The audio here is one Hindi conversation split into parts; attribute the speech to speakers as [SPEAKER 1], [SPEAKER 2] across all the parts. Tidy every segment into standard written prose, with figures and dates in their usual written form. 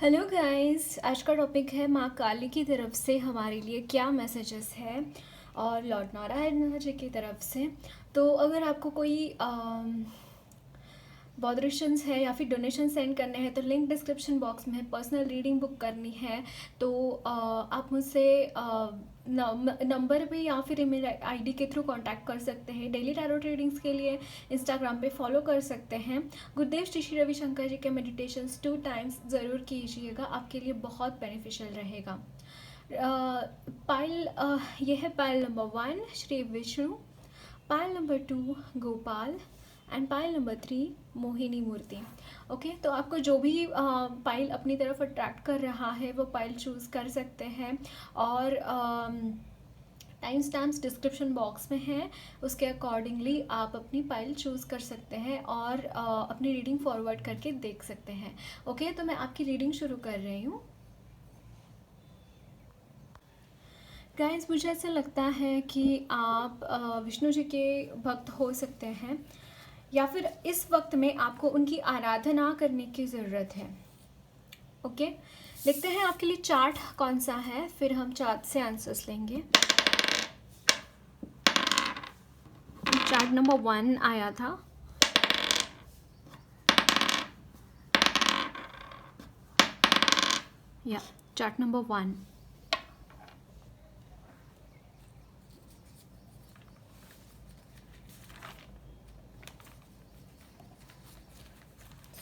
[SPEAKER 1] हेलो गाइस, आज का टॉपिक है माँ काली की तरफ से हमारे लिए क्या मैसेजेस है और लॉर्ड नारायण जी की तरफ से। तो अगर आपको कोई बॉदरेशंस है या फिर डोनेशन सेंड करने हैं तो लिंक डिस्क्रिप्शन बॉक्स में है। पर्सनल रीडिंग बुक करनी है तो आप मुझसे नंबर पे या फिर ईमेल आईडी के थ्रू कांटेक्ट कर सकते हैं। डेली टैरो ट्रेडिंग्स के लिए इंस्टाग्राम पे फॉलो कर सकते हैं। गुरुदेव श्री श्री रविशंकर जी के मेडिटेशंस 2 टाइम्स ज़रूर कीजिएगा, आपके लिए बहुत बेनिफिशियल रहेगा। पाइल ये है pile number 1 Shri Vishnu, pile number 2 Gopal and pile number 3 Mohini Murthy. Okay, तो आपको जो भी पाइल अपनी तरफ अट्रैक्ट कर रहा है वो पाइल चूज़ कर सकते हैं। और टाइम स्टैम्प्स डिस्क्रिप्शन बॉक्स में है, उसके अकॉर्डिंगली आप अपनी पाइल चूज़ कर सकते हैं और अपनी रीडिंग फॉरवर्ड करके देख सकते हैं। ओके, तो मैं आपकी रीडिंग शुरू कर रही हूँ। गाइस, मुझे ऐसा लगता है कि आप विष्णु जी के भक्त हो सकते हैं या फिर इस वक्त में आपको उनकी आराधना करने की ज़रूरत है। ओके, देखते हैं आपके लिए चार्ट कौन सा है, फिर हम चार्ट से आंसर्स लेंगे। चार्ट नंबर 1 आया था। या चार्ट नंबर 1।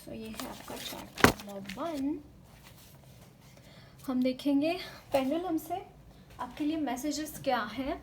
[SPEAKER 1] तो ये है आपका चार्ट नंबर 1। हम देखेंगे पेंडुलम से आपके लिए मैसेजेस क्या हैं।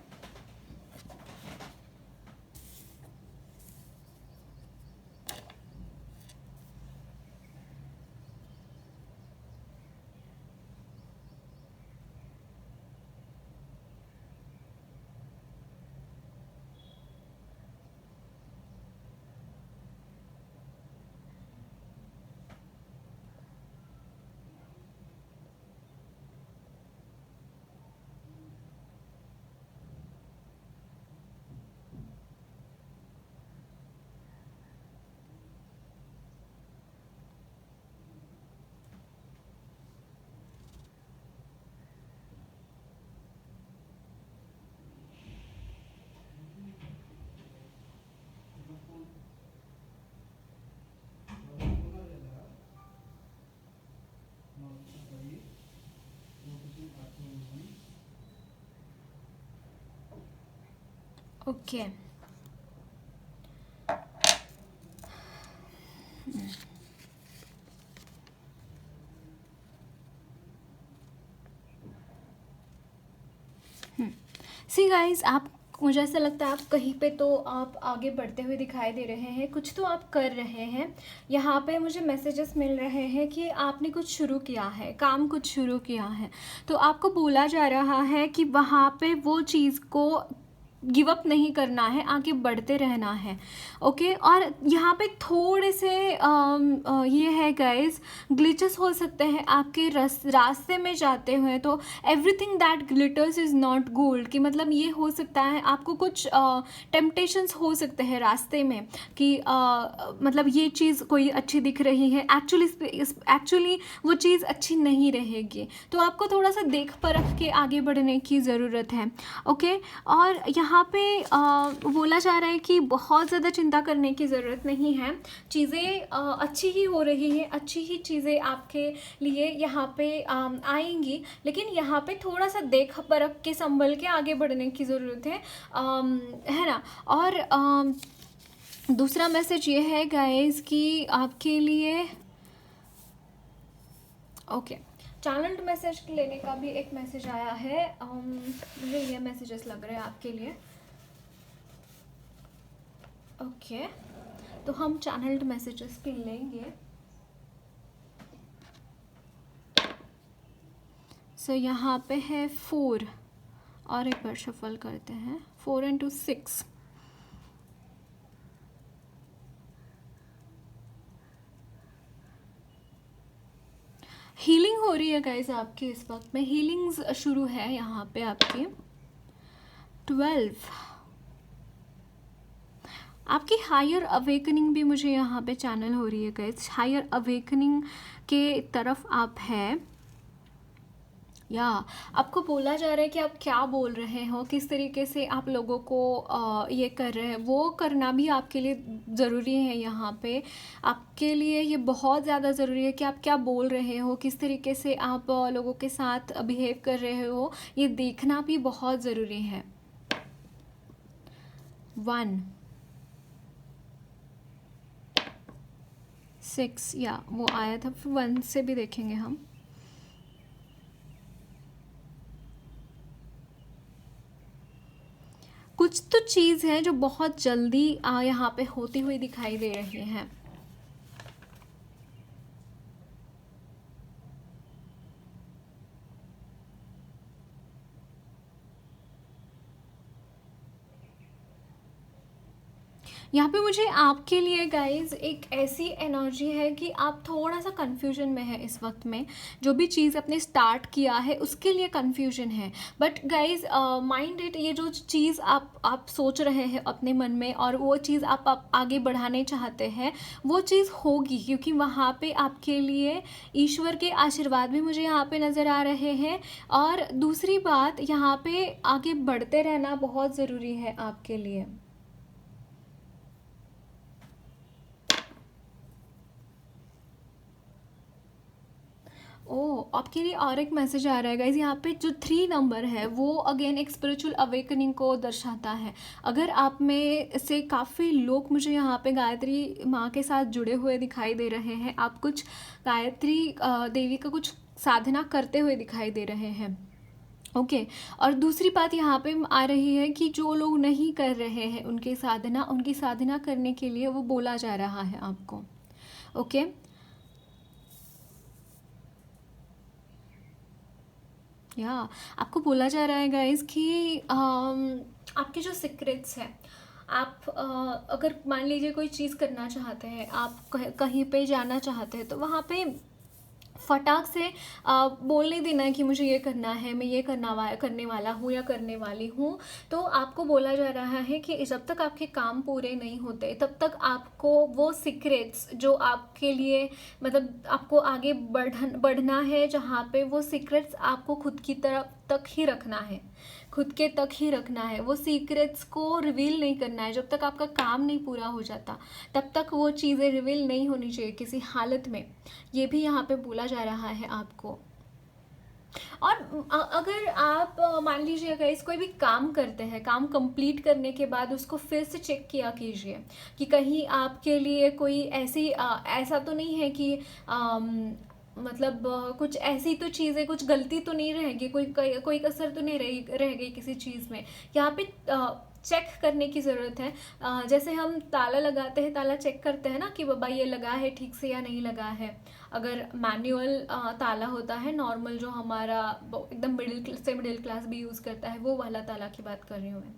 [SPEAKER 1] ओके, सी गाइस, आप मुझे ऐसा लगता है आप कहीं पे तो आप आगे बढ़ते हुए दिखाई दे रहे हैं, कुछ तो आप कर रहे हैं। यहाँ पे मुझे मैसेजेस मिल रहे हैं कि आपने कुछ शुरू किया है, काम कुछ शुरू किया है, तो आपको बोला जा रहा है कि वहाँ पे वो चीज़ को गिव अप नहीं करना है, आगे बढ़ते रहना है। ओके, और यहाँ पे थोड़े से ये है गाइस, ग्लिचेस हो सकते हैं आपके रास्ते में जाते हुए। तो everything that glitters is not gold, कि मतलब ये हो सकता है आपको कुछ टेम्पटेशंस हो सकते हैं रास्ते में कि मतलब ये चीज़ कोई अच्छी दिख रही है, एक्चुअली वो चीज़ अच्छी नहीं रहेगी। तो आपको थोड़ा सा देख परख के आगे बढ़ने की ज़रूरत है। ओके, और यहाँ पे बोला जा रहा है कि बहुत ज़्यादा चिंता करने की ज़रूरत नहीं है, चीज़ें अच्छी ही हो रही हैं, अच्छी ही चीज़ें आपके लिए यहाँ पे आएंगी, लेकिन यहाँ पे थोड़ा सा देख परख के संभल के आगे बढ़ने की ज़रूरत है ना। और दूसरा मैसेज ये है गाइस कि आपके लिए ओके, चैनल्ड मैसेज लेने का भी एक मैसेज आया है। मुझे ये मैसेजेस लग रहे हैं आपके लिए। ओके, तो हम चैनल्ड मैसेजेस भी लेंगे। सो यहाँ पे है 4, और एक बार शफल करते हैं। 4 into 6। हीलिंग हो रही है गाइस आपकी, इस वक्त में हीलिंग्स शुरू है यहाँ पे आपकी। 12, आपकी हायर अवेकनिंग भी मुझे यहाँ पे चैनल हो रही है गाइस। हायर अवेकनिंग के तरफ आप हैं, या आपको बोला जा रहा है कि आप क्या बोल रहे हो, किस तरीके से आप लोगों को ये कर रहे हैं, वो करना भी आपके लिए ज़रूरी है। यहाँ पे आपके लिए ये बहुत ज़्यादा ज़रूरी है कि आप क्या बोल रहे हो, किस तरीके से आप लोगों के साथ बिहेव कर रहे हो, ये देखना भी बहुत ज़रूरी है। 1 6 या वो आया था, फिर 1 से भी देखेंगे हम। कुछ तो चीज़ है जो बहुत जल्दी यहाँ पे होती हुई दिखाई दे रही है। यहाँ पे मुझे आपके लिए गाइज एक ऐसी एनर्जी है कि आप थोड़ा सा कन्फ्यूजन में है इस वक्त में। जो भी चीज़ आपने स्टार्ट किया है उसके लिए कन्फ्यूजन है, बट गाइज माइंड इट, ये जो चीज़ आप सोच रहे हैं अपने मन में और वो चीज़ आप आगे बढ़ाने चाहते हैं, वो चीज़ होगी, क्योंकि वहाँ पे आपके लिए ईश्वर के आशीर्वाद भी मुझे यहाँ पे नज़र आ रहे हैं। और दूसरी बात, यहाँ पे आगे बढ़ते रहना बहुत ज़रूरी है आपके लिए। ओ, आपके लिए और एक मैसेज आ रहा है गाइज। यहाँ पे जो 3 नंबर है वो अगेन एक स्पिरिचुअल अवेकनिंग को दर्शाता है। अगर आप में से काफ़ी लोग मुझे यहाँ पे गायत्री माँ के साथ जुड़े हुए दिखाई दे रहे हैं, आप कुछ गायत्री देवी का कुछ साधना करते हुए दिखाई दे रहे हैं, ओके। और दूसरी बात यहाँ पे आ रही है कि जो लोग नहीं कर रहे हैं उनकी साधना करने के लिए वो बोला जा रहा है आपको, ओके। या आपको बोला जा रहा है गाइस कि आपके जो सीक्रेट्स हैं, आप अगर मान लीजिए कोई चीज़ करना चाहते हैं, आप कहीं पे जाना चाहते हैं, तो वहाँ पे फटाक से बोल नहीं देना है कि मुझे ये करना है, मैं ये करने वाला हूँ या करने वाली हूँ। तो आपको बोला जा रहा है कि जब तक आपके काम पूरे नहीं होते तब तक आपको वो सीक्रेट्स जो आपके लिए, मतलब आपको आगे बढ़ना है, जहाँ पे वो सीक्रेट्स आपको खुद की तरफ तक ही रखना है, खुद के तक ही रखना है। वो सीक्रेट्स को रिवील नहीं करना है। जब तक आपका काम नहीं पूरा हो जाता तब तक वो चीज़ें रिवील नहीं होनी चाहिए किसी हालत में। ये भी यहाँ पे बोला जा रहा है आपको। और अगर आप मान लीजिए अगर इस कोई भी काम करते हैं, काम कंप्लीट करने के बाद उसको फिर से चेक किया कीजिए कि कहीं आपके लिए कोई ऐसा तो नहीं है कि मतलब कुछ ऐसी तो चीज़ें, कुछ गलती तो नहीं रहेगी, कोई कसर तो नहीं रह गई किसी चीज़ में। यहाँ पे चेक करने की ज़रूरत है। जैसे हम ताला लगाते हैं, ताला चेक करते हैं ना कि बाबा ये लगा है ठीक से या नहीं लगा है। अगर मैनुअल ताला होता है, नॉर्मल जो हमारा एकदम मिडिल क्लास भी यूज़ करता है, वो वाला ताला की बात कर रही हूँ मैं।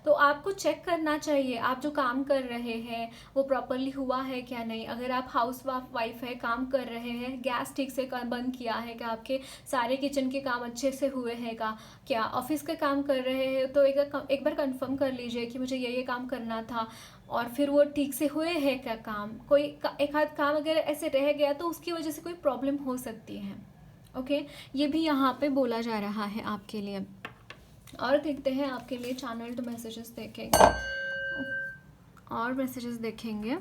[SPEAKER 1] तो आपको चेक करना चाहिए आप जो काम कर रहे हैं वो प्रॉपरली हुआ है क्या नहीं। अगर आप हाउस वाइफ है, काम कर रहे हैं, गैस ठीक से बंद किया है क्या, आपके सारे किचन के काम अच्छे से हुए हैं का, क्या ऑफिस का काम कर रहे हैं, तो एक बार कंफर्म कर लीजिए कि मुझे ये काम करना था और फिर वो ठीक से हुए हैं क्या काम। एक आध काम अगर ऐसे रह गया तो उसकी वजह से कोई प्रॉब्लम हो सकती है, ओके। ये भी यहाँ पे बोला जा रहा है आपके लिए। और देखते हैं आपके लिए चैनल्ड मैसेजेस देखेंगे, और मैसेजेस देखेंगे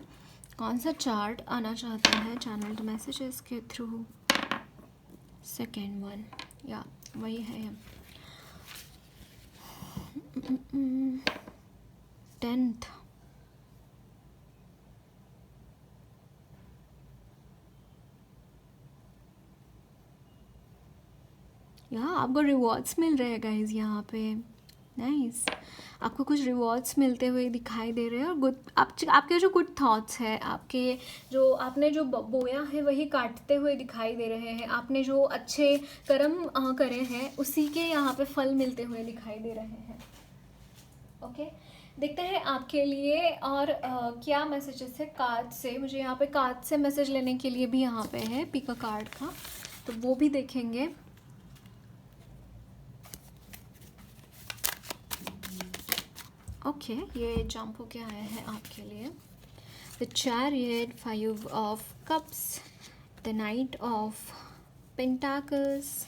[SPEAKER 1] कौन सा चार्ट आना चाहता है चैनल्ड मैसेजेस के थ्रू। सेकेंड वन, या वही है 10th। यहाँ आपको रिवॉर्ड्स मिल रहे हैं गाइज, यहाँ पे नाइस। आपको कुछ रिवॉर्ड्स मिलते हुए दिखाई दे रहे हैं। और आपके जो गुड थॉट्स है, आपने जो बोया है वही काटते हुए दिखाई दे रहे हैं। आपने जो अच्छे कर्म करे हैं उसी के यहाँ पे फल मिलते हुए दिखाई दे रहे हैं, ओके। देखते हैं आपके लिए और क्या मैसेजेस है कार्ड से। मुझे यहाँ पे कार्ड से मैसेज लेने के लिए भी यहाँ पे है पिक अ कार्ड का, तो वो भी देखेंगे। ओके ये जंप होके आया है आपके लिए। The chariot, 5 of cups, the night of pentacles,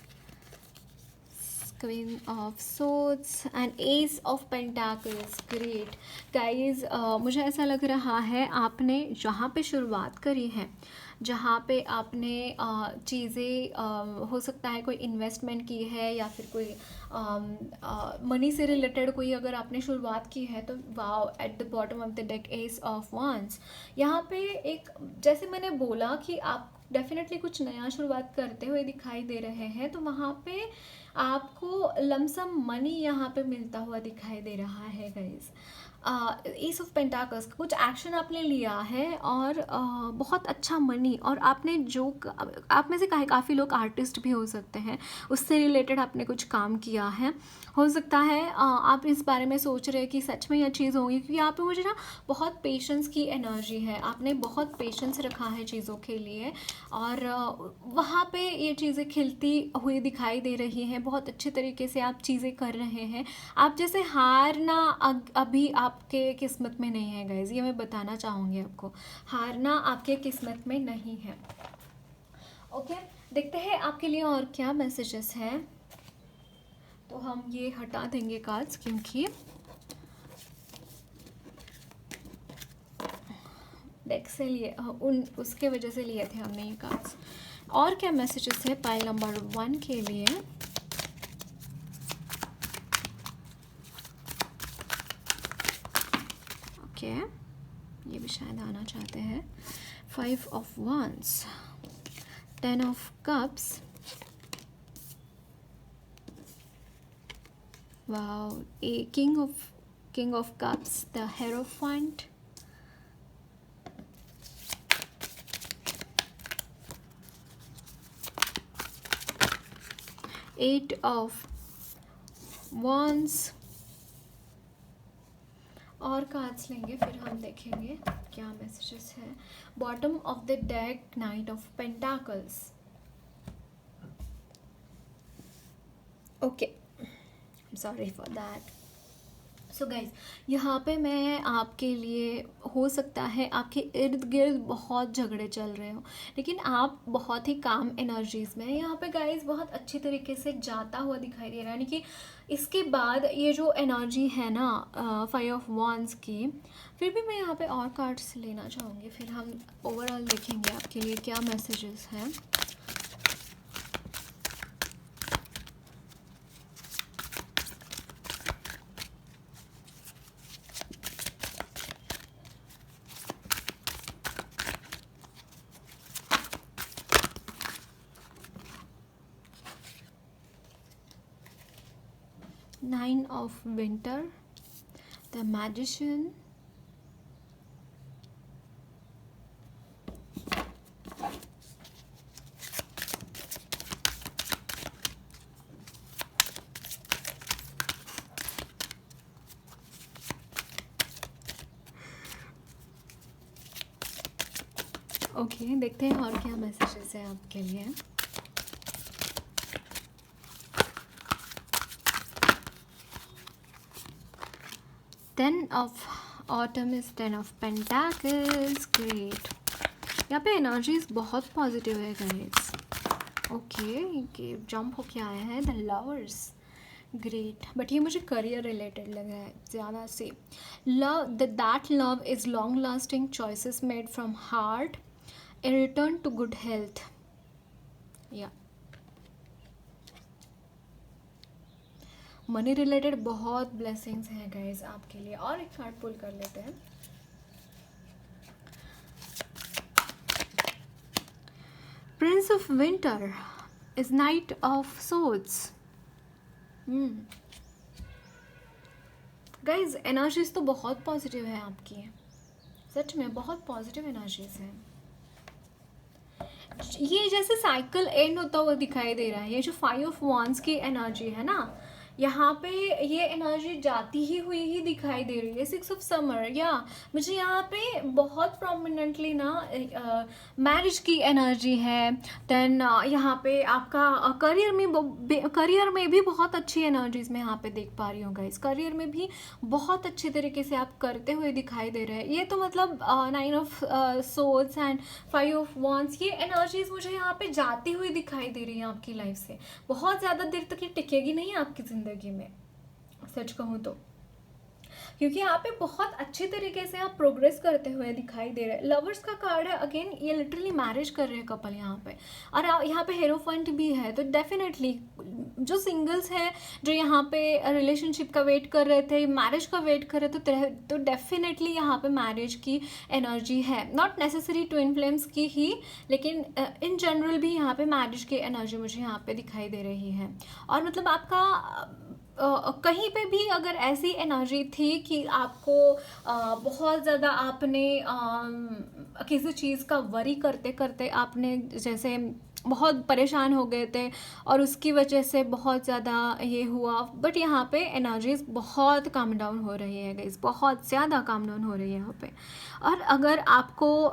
[SPEAKER 1] queen of swords and S of pentacles. Great guys, मुझे ऐसा लग रहा है आपने जहाँ पे शुरुआत करी है, जहाँ पे आपने चीज़ें हो सकता है कोई इन्वेस्टमेंट की है या फिर कोई मनी से रिलेटेड कोई अगर आपने शुरुआत की है, तो wow, eight the bottom of the deck S of वांस। यहाँ पे एक, जैसे मैंने बोला कि आप डेफिनेटली कुछ नया शुरुआत करते हुए दिखाई दे रहे हैं, तो वहाँ पे आपको लमसम मनी यहाँ पे मिलता हुआ दिखाई दे रहा है गाइज। एस ऑफ पेंटाकल्स, कुछ एक्शन आपने लिया है और बहुत अच्छा मनी, और आपने जो आप में से काफ़ी लोग आर्टिस्ट भी हो सकते हैं, उससे रिलेटेड आपने कुछ काम किया है। हो सकता है आप इस बारे में सोच रहे हैं कि सच में यह चीज़ होगी, क्योंकि यहाँ पे मुझे ना बहुत पेशेंस की एनर्जी है, आपने बहुत पेशेंस रखा है चीज़ों के लिए, और वहाँ पे ये चीज़ें खिलती हुई दिखाई दे रही हैं। बहुत अच्छे तरीके से आप चीज़ें कर रहे हैं। आप जैसे हारना अभी आपके किस्मत में नहीं है गाइज, ये मैं बताना चाहूँगी आपको, हारना आपके किस्मत में नहीं है। ओके, देखते हैं आपके लिए और क्या मैसेजेस हैं। तो हम ये हटा देंगे कार्ड्स, क्योंकि डेक से लिए उसके वजह से लिए थे हमने ये कार्ड्स। और क्या मैसेजेस है पाइल नंबर 1 के लिए। ओके, ये भी शायद आना चाहते हैं। 5 of wands, 10 of cups, wow, a king of cups, the hierophant, 8 of wands। और कार्ड्स लेंगे फिर हम देखेंगे क्या मैसेजेस है। Bottom of the deck, night of pentacles. Okay, sorry for that. So guys, यहाँ पे मैं आपके लिए, हो सकता है आपके इर्द गिर्द बहुत झगड़े चल रहे हो, लेकिन आप बहुत ही काम एनर्जीज़ में हैं। यहाँ पे गाइज बहुत अच्छी तरीके से जाता हुआ दिखाई दे रहा है, यानी कि इसके बाद ये जो एनर्जी है ना 5 ऑफ wands की, फिर भी मैं यहाँ पे और कार्ड्स लेना चाहूँगी, फिर हम ओवरऑल देखेंगे आपके लिए क्या मैसेजेस हैं। Nine of winter, the magician, okay, देखते हैं और क्या मैसेजेस है आपके लिए। Ten of autumn is 10 of pentacles, great। यहाँ पे एनर्जीज बहुत पॉजिटिव है गाइस। ओके, जंप होके आया है द लवर्स, ग्रेट। बट ये मुझे करियर रिलेटेड लग रहा है ज़्यादा से। Love, that love is long lasting, choices made from heart, a return to good health. या मनी रिलेटेड बहुत ब्लेसिंग्स हैं गाइज आपके लिए। और एक कार्ड पुल कर लेते हैं। Prince of winter is knight of swords. Guys energies तो बहुत पॉजिटिव है आपकी, सच में बहुत पॉजिटिव एनर्जीज हैं। ये जैसे साइकिल एंड होता हुआ दिखाई दे रहा है। ये जो 5 ऑफ wands की एनर्जी है ना, यहाँ पे ये एनर्जी जाती ही हुई ही दिखाई दे रही है। 6 ऑफ समर, या मुझे यहाँ पे बहुत प्रोमिनेंटली ना मैरिज की एनर्जी है। देन यहाँ पे आपका करियर में भी बहुत अच्छी एनर्जीज मैं यहाँ पे देख पा रही हूँ गाइस। करियर में भी बहुत अच्छे तरीके से आप करते हुए दिखाई दे रहे हैं। ये तो मतलब 9 of souls and 5 of wands, ये एनर्जीज मुझे यहाँ पे जाती हुई दिखाई दे रही है आपकी लाइफ से। बहुत ज़्यादा देर तक ये टिकेगी नहीं आपकी ज़िंदगी में, सच कहूँ तो, क्योंकि यहाँ पे बहुत अच्छे तरीके से आप प्रोग्रेस करते हुए दिखाई दे रहे हैं। लवर्स का कार्ड है अगेन, ये लिटरली मैरिज कर रहे हैं कपल यहाँ पे, और यहाँ पे हेरोफेंट भी है। तो डेफिनेटली जो सिंगल्स हैं, जो यहाँ पे रिलेशनशिप का वेट कर रहे थे, मैरिज का वेट कर रहे थे, तो डेफिनेटली यहाँ पे मैरिज की एनर्जी है। नॉट नेसेसरी ट्विन फ्लेम्स की ही, लेकिन इन जनरल भी यहाँ पे मैरिज की एनर्जी मुझे यहाँ पे दिखाई दे रही है। और मतलब आपका कहीं पे भी अगर ऐसी एनर्जी थी कि आपको बहुत ज़्यादा आपने किसी चीज़ का वरी करते करते आपने जैसे बहुत परेशान हो गए थे और उसकी वजह से बहुत ज़्यादा ये हुआ, बट यहाँ पे एनर्जीज बहुत काम डाउन हो रही है गाइस, बहुत ज़्यादा काम डाउन हो रही है यहाँ पे। और अगर आपको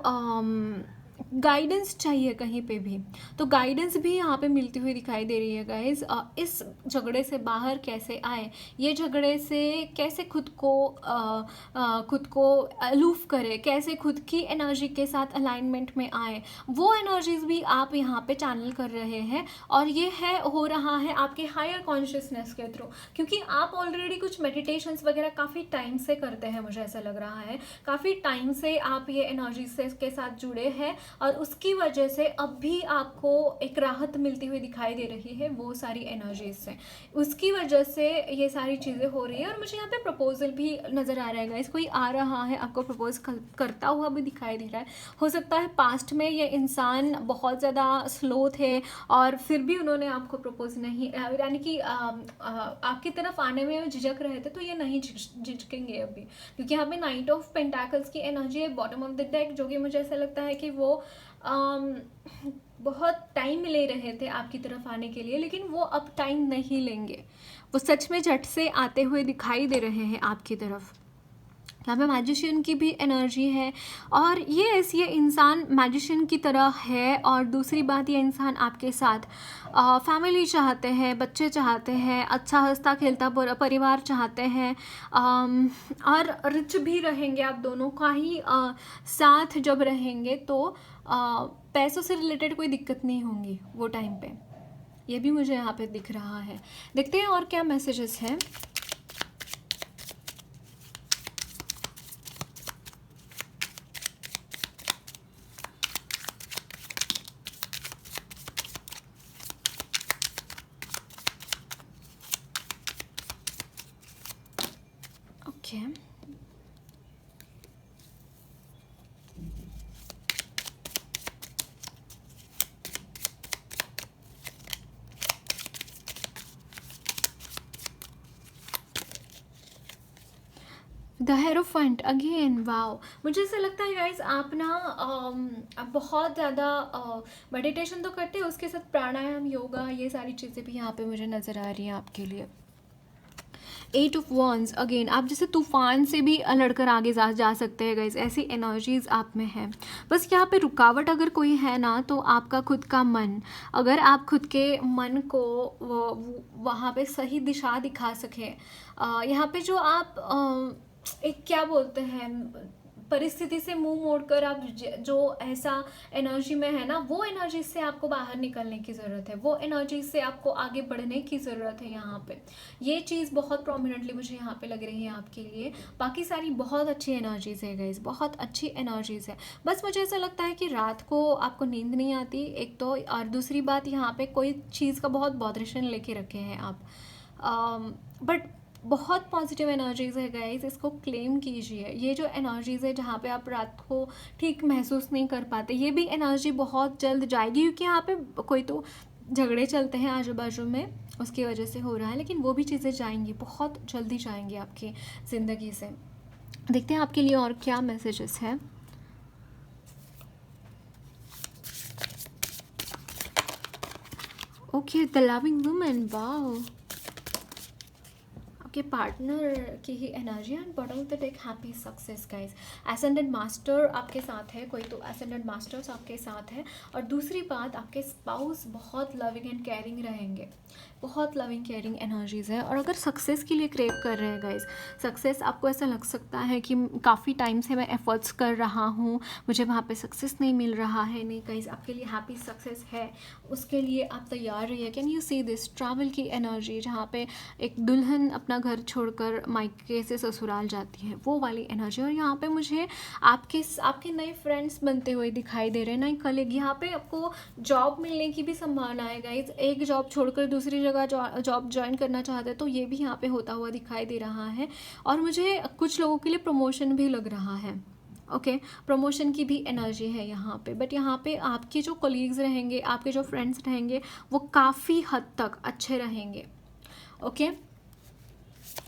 [SPEAKER 1] गाइडेंस चाहिए कहीं पे भी, तो गाइडेंस भी यहाँ पे मिलती हुई दिखाई दे रही है गाइस। इस झगड़े से बाहर कैसे आए, ये झगड़े से कैसे खुद को अलूफ करे, कैसे खुद की एनर्जी के साथ अलाइनमेंट में आए, वो एनर्जीज भी आप यहाँ पे चैनल कर रहे हैं। और ये हो रहा है आपके हायर कॉन्शियसनेस के थ्रू, क्योंकि आप ऑलरेडी कुछ मेडिटेशंस वगैरह काफ़ी टाइम से करते हैं, मुझे ऐसा लग रहा है काफ़ी टाइम से आप ये एनर्जी से के साथ जुड़े हैं, और उसकी वजह से अब भी आपको एक राहत मिलती हुई दिखाई दे रही है वो सारी एनर्जीज से। उसकी वजह से ये सारी चीज़ें हो रही है। और मुझे यहाँ पे प्रपोजल भी नज़र आ रहा है गाइस, कोई आ रहा है आपको प्रपोज करता हुआ भी दिखाई दे रहा है। हो सकता है पास्ट में ये इंसान बहुत ज़्यादा स्लो थे और फिर भी उन्होंने आपको प्रपोज नहीं, यानी कि आपकी तरफ आने में झिझक रहे थे, तो ये नहीं झिझकेंगे अभी, क्योंकि यहाँ पे नाइट ऑफ पेंटाकल्स की एनर्जी है बॉटम ऑफ द डेक, जो कि मुझे ऐसा लगता है कि वो बहुत टाइम ले रहे थे आपकी तरफ आने के लिए, लेकिन वो अब टाइम नहीं लेंगे, वो सच में झट से आते हुए दिखाई दे रहे हैं आपकी तरफ। यहाँ पे मैजिशियन की भी एनर्जी है, और ये इंसान मैजिशियन की तरह है। और दूसरी बात, ये इंसान आपके साथ फैमिली चाहते हैं, बच्चे चाहते हैं, अच्छा हंसता खेलता परिवार चाहते हैं, और रिच भी रहेंगे। आप दोनों का ही साथ जब रहेंगे तो पैसों से रिलेटेड कोई दिक्कत नहीं होंगी वो टाइम पे, ये भी मुझे यहाँ पे दिख रहा है। देखते हैं और क्या मैसेजेस हैं। Okay, the hierophant again, wow. मुझे ऐसा लगता है गाइज आप ना आप बहुत ज़्यादा मेडिटेशन तो करते हैं, उसके साथ प्राणायाम, योगा, ये सारी चीज़ें भी यहाँ पे मुझे नज़र आ रही हैं आपके लिए। 8 ऑफ wands अगेन, आप जैसे तूफान से भी लड़कर आगे जा सकते हैं गाइज, ऐसी एनर्जीज आप में है। बस यहाँ पे रुकावट अगर कोई है ना, तो आपका खुद का मन, अगर आप खुद के मन को वहाँ पे सही दिशा दिखा सके, यहाँ पे जो आप एक क्या बोलते हैं, परिस्थिति से मुंह मोड़कर आप जो ऐसा एनर्जी में है ना, वो एनर्जी से आपको बाहर निकलने की ज़रूरत है, वो एनर्जी से आपको आगे बढ़ने की ज़रूरत है। यहाँ पे ये चीज़ बहुत प्रोमिनेंटली मुझे यहाँ पे लग रही है आपके लिए। बाकी सारी बहुत अच्छी एनर्जीज़ है गाइस, बहुत अच्छी एनर्जीज़ है। बस मुझे ऐसा लगता है कि रात को आपको नींद नहीं आती एक तो, और दूसरी बात यहाँ पे कोई चीज़ का बहुत बॉदरेशन लेके रखे हैं आप, बट बहुत पॉजिटिव एनर्जीज़ है गाइस, इसको क्लेम कीजिए। ये जो एनर्जीज़ है जहाँ पे आप रात को ठीक महसूस नहीं कर पाते, ये भी एनर्जी बहुत जल्द जाएगी, क्योंकि यहाँ पे कोई तो झगड़े चलते हैं आजू बाजू में, उसकी वजह से हो रहा है, लेकिन वो भी चीज़ें जाएंगी, बहुत जल्दी जाएंगी आपकी ज़िंदगी से। देखते हैं आपके लिए और क्या मैसेजेस हैं। Okay, the loving woman, wow. आपके पार्टनर की ही energy and bottom of the deck happy success guys. Ascendant master आपके साथ है, कोई तो एसेंडेंट मास्टर्स आपके साथ है। और दूसरी बात, आपके स्पाउस बहुत लविंग एंड केयरिंग रहेंगे, बहुत लविंग केयरिंग एनर्जीज़ है। और अगर सक्सेस के लिए क्रेव कर रहे हैं गाइस, सक्सेस आपको ऐसा लग सकता है कि काफ़ी टाइम से मैं एफर्ट्स कर रहा हूँ, मुझे वहाँ पे सक्सेस नहीं मिल रहा है। नहीं गाइस, आपके लिए हैप्पी सक्सेस है, उसके लिए आप तैयार रहिए। Can you see this travel की एनर्जी, जहाँ पे एक दुल्हन अपना घर छोड़कर मायके से ससुराल जाती है, वो वाली एनर्जी। और यहाँ पे मुझे आपके नए फ्रेंड्स बनते हुए दिखाई दे रहे हैं, नए कलीग। यहाँ पे आपको जॉब मिलने की भी संभावना है गाइज। एक जॉब छोड़कर दूसरी जगह जॉब ज्वाइन करना चाहते हैं तो ये भी यहाँ पे होता हुआ दिखाई दे रहा है। और मुझे कुछ लोगों के लिए प्रमोशन भी लग रहा है। ओके, प्रमोशन की भी एनर्जी है यहाँ पे। बट यहाँ पे आपके जो कोलीग्स रहेंगे, आपके जो फ्रेंड्स रहेंगे, वो काफ़ी हद तक अच्छे रहेंगे। ओके,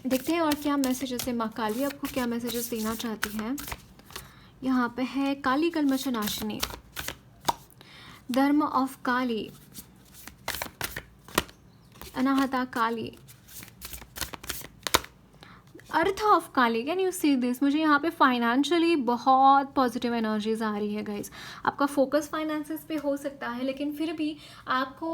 [SPEAKER 1] देखते हैं और क्या मैसेजेस है। माँ काली आपको क्या मैसेजेस देना चाहती है। यहाँ पे है काली कल्मषनाशिनी, धर्म of Kali, Anahata Kali, earth of Kali. Can you see this. मुझे यहाँ पे फाइनेंशियली बहुत पॉजिटिव एनर्जीज आ रही है गाइज। आपका फोकस फाइनेंसेस पे हो सकता है, लेकिन फिर भी आपको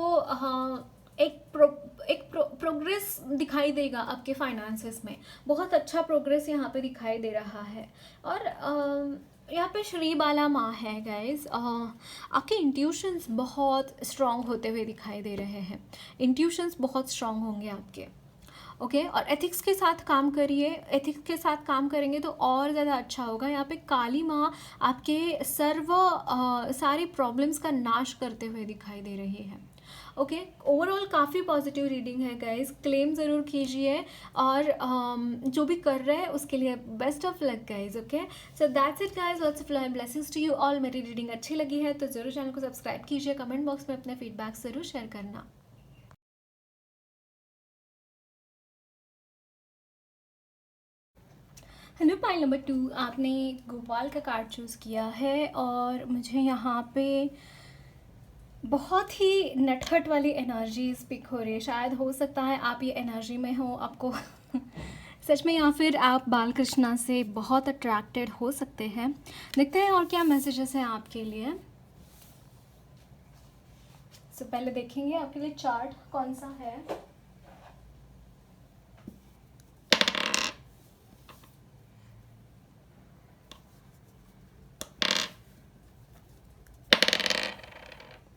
[SPEAKER 1] एक प्रोग्रेस दिखाई देगा आपके फाइनेंसेस में। बहुत अच्छा प्रोग्रेस यहाँ पे दिखाई दे रहा है। और यहाँ पे श्री बाला माँ है गाइज। आपके इंट्यूशंस बहुत स्ट्रॉन्ग होते हुए दिखाई दे रहे हैं, इंट्यूशंस बहुत स्ट्रॉन्ग होंगे आपके। ओके, और एथिक्स के साथ काम करिए, एथिक्स के साथ काम करेंगे तो और ज़्यादा अच्छा होगा। यहाँ पे काली माँ आपके सारी प्रॉब्लम्स का नाश करते हुए दिखाई दे रही है। ओके, ओवरऑल काफ़ी पॉजिटिव रीडिंग है गाइज। क्लेम ज़रूर कीजिए, और जो भी कर रहे हैं उसके लिए best of luck guys. Okay, so that's it guys, lots of love and blessings to you all. मेरी रीडिंग अच्छी लगी है तो ज़रूर चैनल को सब्सक्राइब कीजिए, कमेंट बॉक्स में अपने फीडबैक ज़रूर शेयर करना। हेलो पाइल नंबर 2, आपने गोपाल का कार्ड चूज़ किया है। और मुझे यहाँ पे बहुत ही नटखट वाली एनर्जी पिक हो रही है। शायद हो सकता है आप ये एनर्जी में हो, आपको सच में, या फिर आप बालकृष्णा से बहुत अट्रैक्टेड हो सकते हैं। देखते हैं और क्या मैसेजेस हैं आपके लिए। सो पहले देखेंगे आपके लिए चार्ट कौन सा है।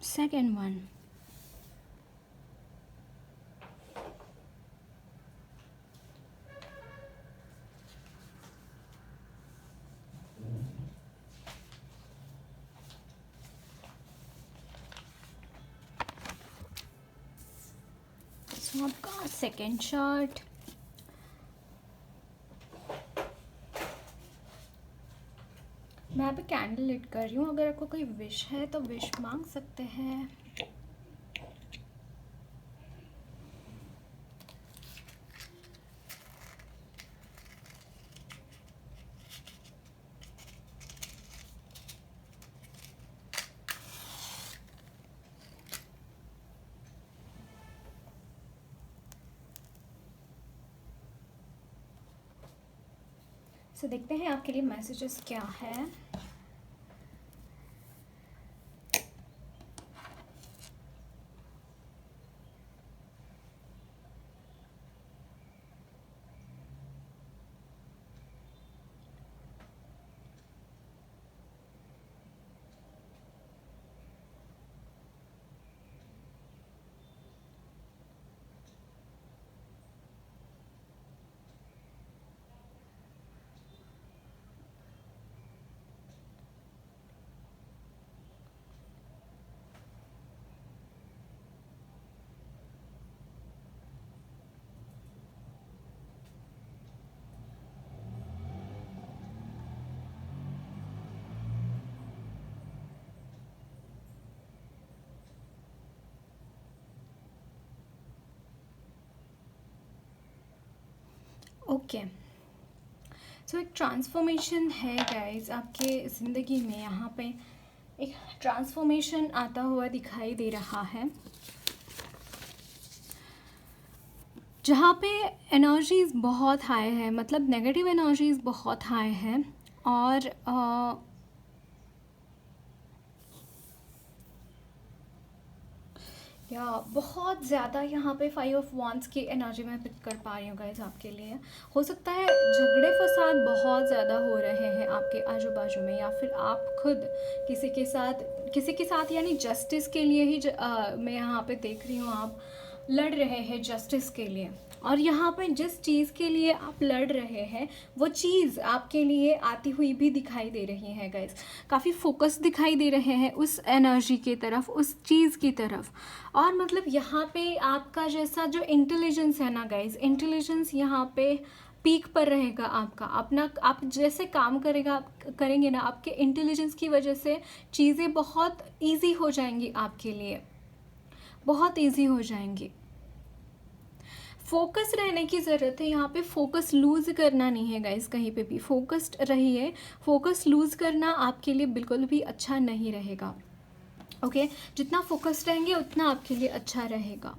[SPEAKER 1] सेकेंड वन, आपका सेकेंड चार्ट। मैं यहाँ पे कैंडल लिट कर रही हूँ, अगर आपको कोई विश है तो विश मांग सकते हैं। सो देखते हैं आपके लिए मैसेजेस क्या है। ओके, सो एक ट्रांसफॉर्मेशन है गाइज आपके ज़िंदगी में। यहाँ पे एक ट्रांसफॉर्मेशन आता हुआ दिखाई दे रहा है। जहाँ पे एनर्जीज़ बहुत हाई है, मतलब नेगेटिव एनर्जीज़ बहुत हाई है। और या बहुत ज़्यादा यहाँ पे 5 ऑफ वांड्स की एनर्जी मैं पिक कर पा रही हूँ गाइज आपके लिए। हो सकता है झगड़े फसाद बहुत ज़्यादा हो रहे हैं आपके आजू बाजू में, या फिर आप खुद किसी के साथ यानी जस्टिस के लिए ही मैं यहाँ पे देख रही हूँ आप लड़ रहे हैं जस्टिस के लिए। और यहाँ पे जिस चीज़ के लिए आप लड़ रहे हैं वो चीज़ आपके लिए आती हुई भी दिखाई दे रही है गाइज। काफ़ी फोकस दिखाई दे रहे हैं उस एनर्जी की तरफ, उस चीज़ की तरफ। और मतलब यहाँ पे आपका जैसा जो इंटेलिजेंस है ना गाइज, इंटेलिजेंस यहाँ पे पीक पर रहेगा आपका। अपना आप जैसे काम करेंगे ना, आपके इंटेलिजेंस की वजह से चीज़ें बहुत ईजी हो जाएंगी आपके लिए, बहुत ईजी हो जाएंगी। फोकस रहने की ज़रूरत है यहाँ पे, फोकस लूज़ करना नहीं है गाइस, कहीं पे भी फोकस्ड रहिए। फोकस लूज़ करना आपके लिए बिल्कुल भी अच्छा नहीं रहेगा। ओके, जितना फोकस्ड रहेंगे उतना आपके लिए अच्छा रहेगा।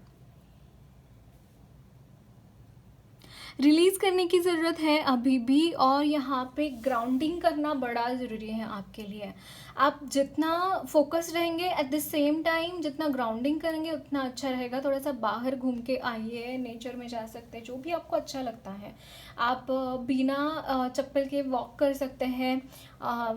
[SPEAKER 1] रिलीज़ करने की ज़रूरत है अभी भी, और यहाँ पे ग्राउंडिंग करना बड़ा ज़रूरी है आपके लिए। आप जितना फोकस रहेंगे एट द सेम टाइम जितना ग्राउंडिंग करेंगे उतना अच्छा रहेगा। थोड़ा सा बाहर घूम के आइए, नेचर में जा सकते हैं, जो भी आपको अच्छा लगता है। आप बिना चप्पल के वॉक कर सकते हैं,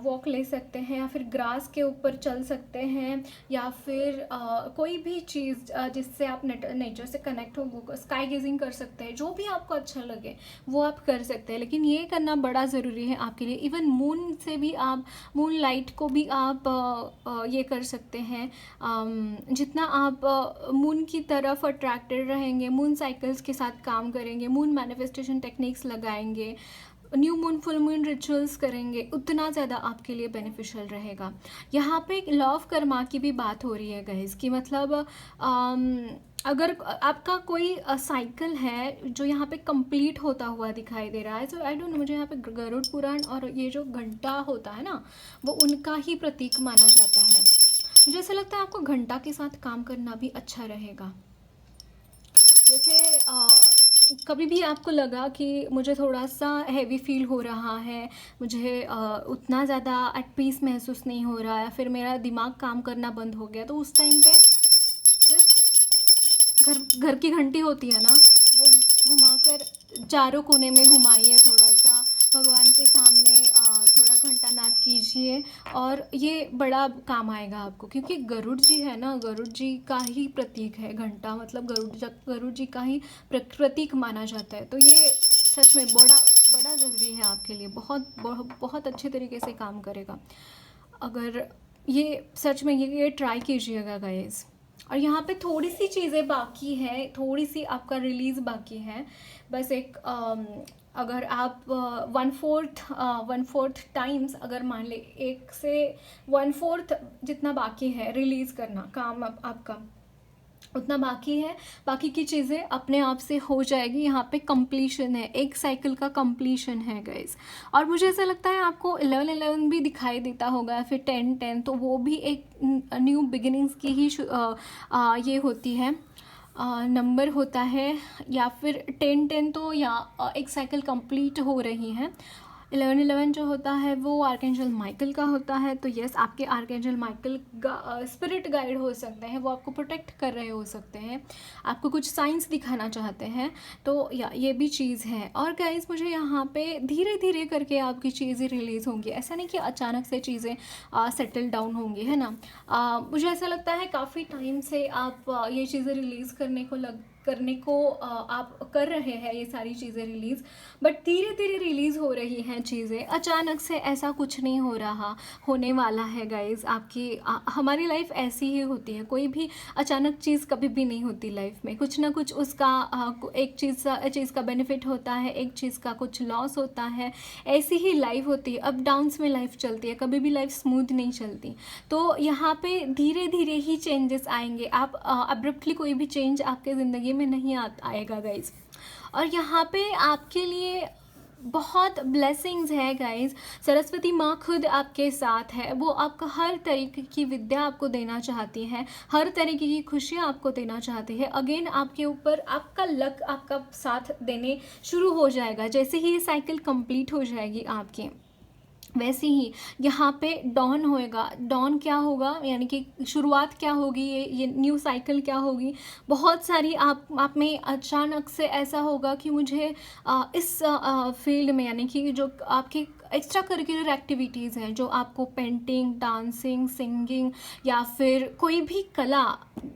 [SPEAKER 1] वॉक ले सकते हैं, या फिर ग्रास के ऊपर चल सकते हैं, या फिर कोई भी चीज़ जिससे आप नेचर से कनेक्ट हो, वो स्काई गेजिंग कर सकते हैं। जो भी आपको अच्छा लगे वो आप कर सकते हैं, लेकिन ये करना बड़ा ज़रूरी है आपके लिए। इवन मून से भी आप, मून लाइट को भी आप ये कर सकते हैं। जितना आप मून की तरफ अट्रैक्टेड रहेंगे, मून साइकिल्स के साथ काम करेंगे, मून मैनिफेस्टेशन टेक्निक्स लगाएंगे, new moon full moon rituals करेंगे, उतना ज़्यादा आपके लिए बेनिफिशियल रहेगा। यहाँ पे लॉ ऑफ कर्मा की भी बात हो रही है गाइस, कि मतलब अगर आपका कोई साइकिल है जो यहाँ पे कंप्लीट होता हुआ दिखाई दे रहा है, तो आई डोंट नो, मुझे यहाँ पे गरुड़ पुराण और ये जो घंटा होता है ना, वो उनका ही प्रतीक माना जाता है। मुझे ऐसा लगता है आपको घंटा के साथ काम करना भी अच्छा रहेगा। जैसे कभी भी आपको लगा कि मुझे थोड़ा सा हैवी फील हो रहा है, मुझे उतना ज़्यादा एट पीस महसूस नहीं हो रहा है, फिर मेरा दिमाग काम करना बंद हो गया, तो उस टाइम पे जस्ट घर की घंटी होती है ना, वो घुमाकर चारों कोने में घुमाइए, थोड़ा सा भगवान के सामने थोड़ा घंटा नाद कीजिए, और ये बड़ा काम आएगा आपको। क्योंकि गरुड़ जी है ना, गरुड़ जी का ही प्रतीक है घंटा, मतलब गरुड़ जी का ही प्रतीक माना जाता है। तो ये सच में बड़ा बड़ा ज़रूरी है आपके लिए, बहुत बहुत बहुत अच्छे तरीके से काम करेगा। अगर ये सच में ये ट्राई कीजिएगा गाइस। और यहाँ पे थोड़ी सी चीज़ें बाकी हैं, थोड़ी सी आपका रिलीज़ बाकी है। बस एक अगर आप 1/4 टाइम्स अगर मान ले, 1/4 जितना बाकी है रिलीज़ करना काम आपका, उतना बाकी है। बाकी की चीज़ें अपने आप से हो जाएगी। यहाँ पे कंप्लीशन है, एक साइकिल का कंप्लीशन है गाइस। और मुझे ऐसा लगता है आपको 11/11 भी दिखाई देता होगा, या फिर 10/10, तो वो भी एक न्यू बिगिनिंग्स की ही ये होती है, नंबर होता है। या फिर 10/10 तो या एक साइकिल कंप्लीट हो रही है। 11/11 जो होता है वो आर्कएंजल माइकल का होता है। तो यस, आपके आर्कएंजल माइकल स्पिरिट गाइड हो सकते हैं, वो आपको प्रोटेक्ट कर रहे हो सकते हैं, आपको कुछ साइंस दिखाना चाहते हैं। तो या ये भी चीज़ है। और गाइस, मुझे यहाँ पे धीरे धीरे करके आपकी चीज़ें रिलीज़ होंगी, ऐसा नहीं कि अचानक से चीज़ें सेटल डाउन होंगी, है ना। मुझे ऐसा लगता है काफ़ी टाइम से आप ये चीज़ें रिलीज़ करने को आप कर रहे हैं, ये सारी चीज़ें रिलीज़, बट धीरे धीरे रिलीज़ हो रही हैं चीज़ें। अचानक से ऐसा कुछ नहीं हो रहा, होने वाला है गाइज़। हमारी लाइफ ऐसी ही होती है, कोई भी अचानक चीज़ कभी भी नहीं होती लाइफ में। कुछ ना कुछ उसका एक चीज़ का बेनिफिट होता है, एक चीज़ का कुछ लॉस होता है। ऐसी ही लाइफ होती है, अप डाउन्स में लाइफ चलती है, कभी भी लाइफ स्मूथ नहीं चलती। तो यहाँ पे धीरे धीरे ही चेंजेस आएंगे। आप अब्रप्टली कोई भी चेंज आपके ज़िंदगी में नहीं आएगा गाइज। और यहाँ पे आपके लिए बहुत ब्लेसिंग्स है गाइस। सरस्वती माँ खुद आपके साथ है, वो आपका हर तरीके की विद्या आपको देना चाहती है, हर तरीके की खुशियाँ आपको देना चाहती है। अगेन आपके ऊपर आपका लक आपका साथ देने शुरू हो जाएगा। जैसे ही ये साइकिल कंप्लीट हो जाएगी आपकी, वैसे ही यहाँ पे डॉन होएगा। डॉन क्या होगा, यानी कि शुरुआत क्या होगी, ये न्यू साइकिल क्या होगी। बहुत सारी आप में अचानक से ऐसा होगा कि मुझे इस फील्ड में, यानी कि जो आपकी एक्स्ट्रा करिकुलर एक्टिविटीज़ हैं, जो आपको पेंटिंग, डांसिंग, सिंगिंग या फिर कोई भी कला,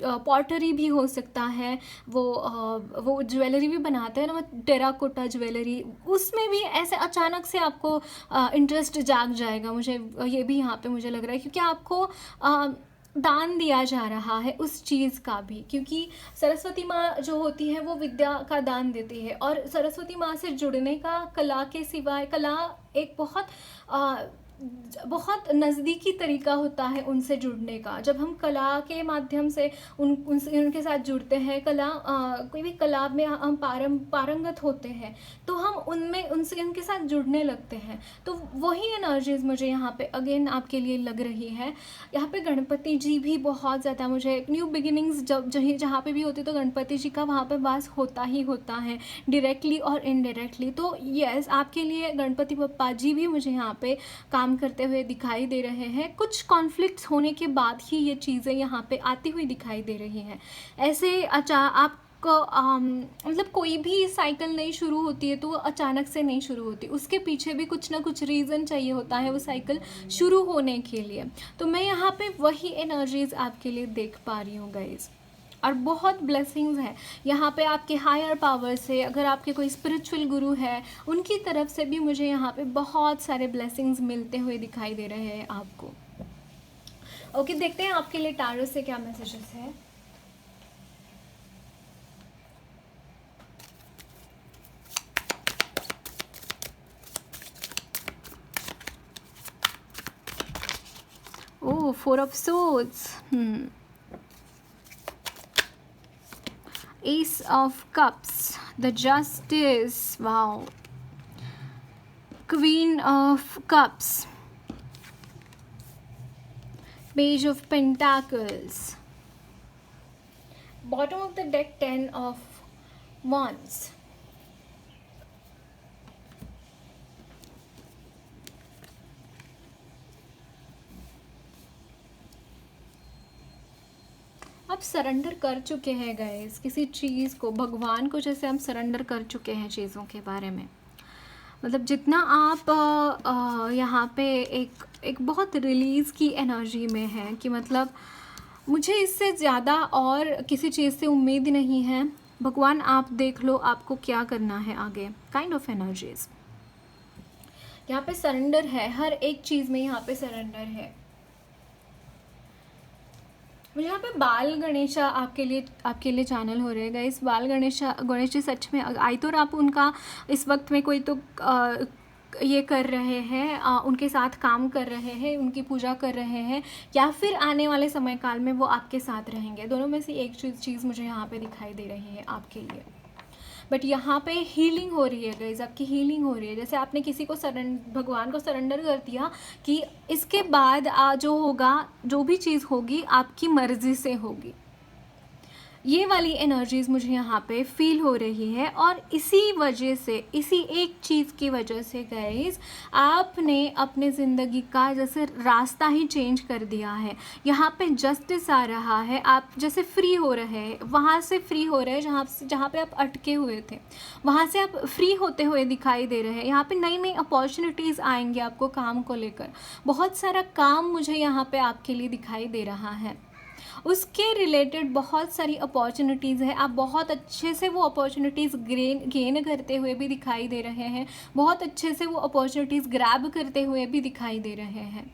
[SPEAKER 1] पॉटरी भी हो सकता है, वो ज्वेलरी भी बनाते हैं ना, टेराकोटा ज्वेलरी, उसमें भी ऐसे अचानक से आपको इंटरेस्ट जाग जाएगा। मुझे ये भी यहाँ पे मुझे लग रहा है, क्योंकि आपको दान दिया जा रहा है उस चीज़ का भी, क्योंकि सरस्वती माँ जो होती है वो विद्या का दान देती है। और सरस्वती माँ से जुड़ने का, कला के सिवाय, कला एक बहुत नज़दीकी तरीका होता है उनसे जुड़ने का। जब हम कला के माध्यम से उनके साथ जुड़ते हैं, कोई भी कला में हम पारंगत होते हैं, तो हम उनके साथ जुड़ने लगते हैं। तो वही एनर्जीज मुझे यहाँ पे अगेन आपके लिए लग रही है। यहाँ पे गणपति जी भी बहुत ज़्यादा, मुझे न्यू बिगिनिंग्स जहाँ पे भी होती, तो गणपति जी का वहाँ पे वास होता ही होता है, डायरेक्टली और इनडायरेक्टली। तो यस, आपके लिए गणपति बप्पा जी भी मुझे यहाँ पे काम करते हुए दिखाई दे रहे हैं। कुछ कॉन्फ्लिक्ट्स होने के बाद ही ये चीज़ें यहाँ पे आती हुई दिखाई दे रही हैं। ऐसे आप मतलब कोई भी साइकिल नहीं शुरू होती है तो वो अचानक से नहीं शुरू होती, उसके पीछे भी कुछ ना कुछ रीज़न चाहिए होता है वो साइकिल शुरू होने के लिए। तो मैं यहाँ पे वही एनर्जीज आपके लिए देख पा रही हूँ गाइज, और बहुत ब्लेसिंग्स हैं यहाँ पे आपके हायर पावर से। अगर आपके कोई स्पिरिचुअल गुरु है, उनकी तरफ से भी मुझे यहाँ पे बहुत सारे ब्लेसिंग्स मिलते हुए दिखाई दे रहे हैं आपको। ओके, देखते हैं आपके लिए टैरो से क्या मैसेजेस है। ओह, 4 of swords, Ace of Cups, the Justice, wow, Queen of Cups, Page of Pentacles, bottom of the deck 10 of Wands, आप सरेंडर कर चुके हैं गाइस किसी चीज़ को, भगवान को जैसे हम सरेंडर कर चुके हैं चीज़ों के बारे में। मतलब जितना आप यहाँ पे एक बहुत रिलीज़ की एनर्जी में है कि मतलब मुझे इससे ज़्यादा और किसी चीज़ से उम्मीद नहीं है, भगवान आप देख लो आपको क्या करना है आगे, काइंड ऑफ एनर्जीज। यहाँ पे सरेंडर है, हर एक चीज़ में यहाँ पे सरेंडर है। मुझे यहाँ पे बाल गणेशा आपके लिए चैनल हो रहे हैं इस बाल गणेश जी सच में आई तो आप उनका इस वक्त में कोई तो ये कर रहे हैं, उनके साथ काम कर रहे हैं, उनकी पूजा कर रहे हैं, या फिर आने वाले समय काल में वो आपके साथ रहेंगे। दोनों में से एक चीज़ मुझे यहाँ पे दिखाई दे रही है आपके लिए। बट यहाँ पे हीलिंग हो रही है गाइस, आपकी हीलिंग हो रही है। जैसे आपने किसी को भगवान को सरेंडर कर दिया कि इसके बाद जो होगा, जो भी चीज़ होगी आपकी मर्ज़ी से होगी। ये वाली एनर्जीज़ मुझे यहाँ पे फील हो रही है। और इसी वजह से, इसी एक चीज़ की वजह से गाइस, आपने अपने ज़िंदगी का जैसे रास्ता ही चेंज कर दिया है। यहाँ पे जस्टिस आ रहा है, आप जैसे फ्री हो रहे हैं, वहाँ से फ्री हो रहे हैं जहाँ पे आप अटके हुए थे, वहाँ से आप फ्री होते हुए दिखाई दे रहे हैं। यहाँ पे नई नई अपॉर्चुनिटीज़ आएंगी आपको काम को लेकर, बहुत सारा काम मुझे यहाँ पे आपके लिए दिखाई दे रहा है। उसके रिलेटेड बहुत सारी अपॉर्चुनिटीज़ है, आप बहुत अच्छे से वो अपॉर्चुनिटीज़ गेन करते हुए भी दिखाई दे रहे हैं, बहुत अच्छे से वो अपॉर्चुनिटीज़ ग्रैब करते हुए भी दिखाई दे रहे हैं।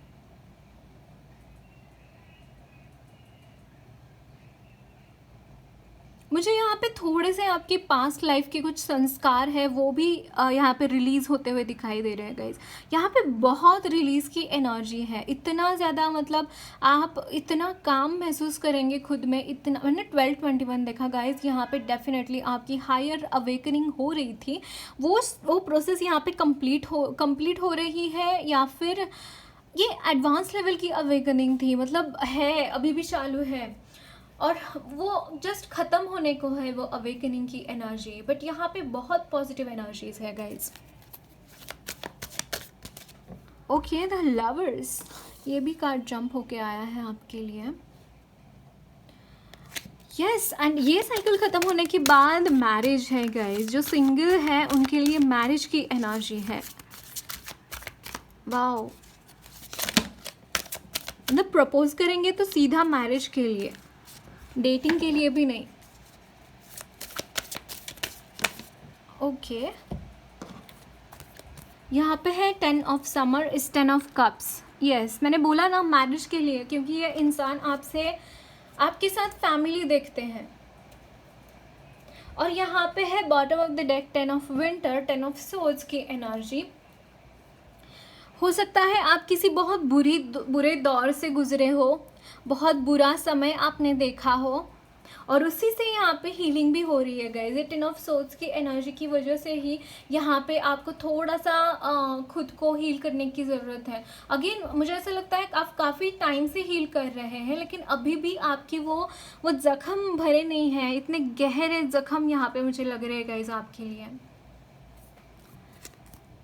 [SPEAKER 1] मुझे यहाँ पे थोड़े से आपकी पास्ट लाइफ के कुछ संस्कार है वो भी यहाँ पे रिलीज़ होते हुए दिखाई दे रहे हैं गाइज। यहाँ पे बहुत रिलीज़ की एनर्जी है, इतना ज़्यादा, मतलब आप इतना काम महसूस करेंगे खुद में। इतना मैंने 12-21 देखा गाइज। यहाँ पे डेफिनेटली आपकी हायर अवेकनिंग हो रही थी, वो प्रोसेस यहाँ पे कंप्लीट हो रही है, या फिर ये एडवांस लेवल की अवेकनिंग थी, मतलब है अभी भी चालू है, और वो जस्ट ख़त्म होने को है वो अवेकनिंग की एनर्जी। बट यहाँ पे बहुत पॉजिटिव एनर्जीज है गाइज। ओके, द लवर्स, ये भी कार्ड जंप होके आया है आपके लिए। यस, एंड ये साइकिल ख़त्म होने के बाद मैरिज है गाइज। जो सिंगल है उनके लिए मैरिज की एनर्जी है। वाओ, मतलब प्रपोज करेंगे तो सीधा मैरिज के लिए, डेटिंग के लिए भी नहीं। ओके, यहाँ पे है 10 of summer is 10 of cups. Yes, मैंने बोला ना मैरिज के लिए, क्योंकि ये इंसान आपके साथ फैमिली देखते हैं। और यहाँ पे है bottom of the deck 10 of winter, 10 of swords की एनर्जी। हो सकता है आप किसी बहुत बुरे दौर से गुजरे हो, बहुत बुरा समय आपने देखा हो, और उसी से यहाँ पे हीलिंग भी हो रही है गाइस। ये 10 ऑफ सोर्ड्स की एनर्जी की वजह से ही यहाँ पे आपको थोड़ा सा खुद को हील करने की ज़रूरत है। अगेन मुझे ऐसा लगता है आप काफ़ी टाइम से हील कर रहे हैं, लेकिन अभी भी आपकी वो ज़ख्म भरे नहीं हैं। इतने गहरे ज़ख्म यहाँ पे मुझे लग रहे हैं गाइस आपके लिए।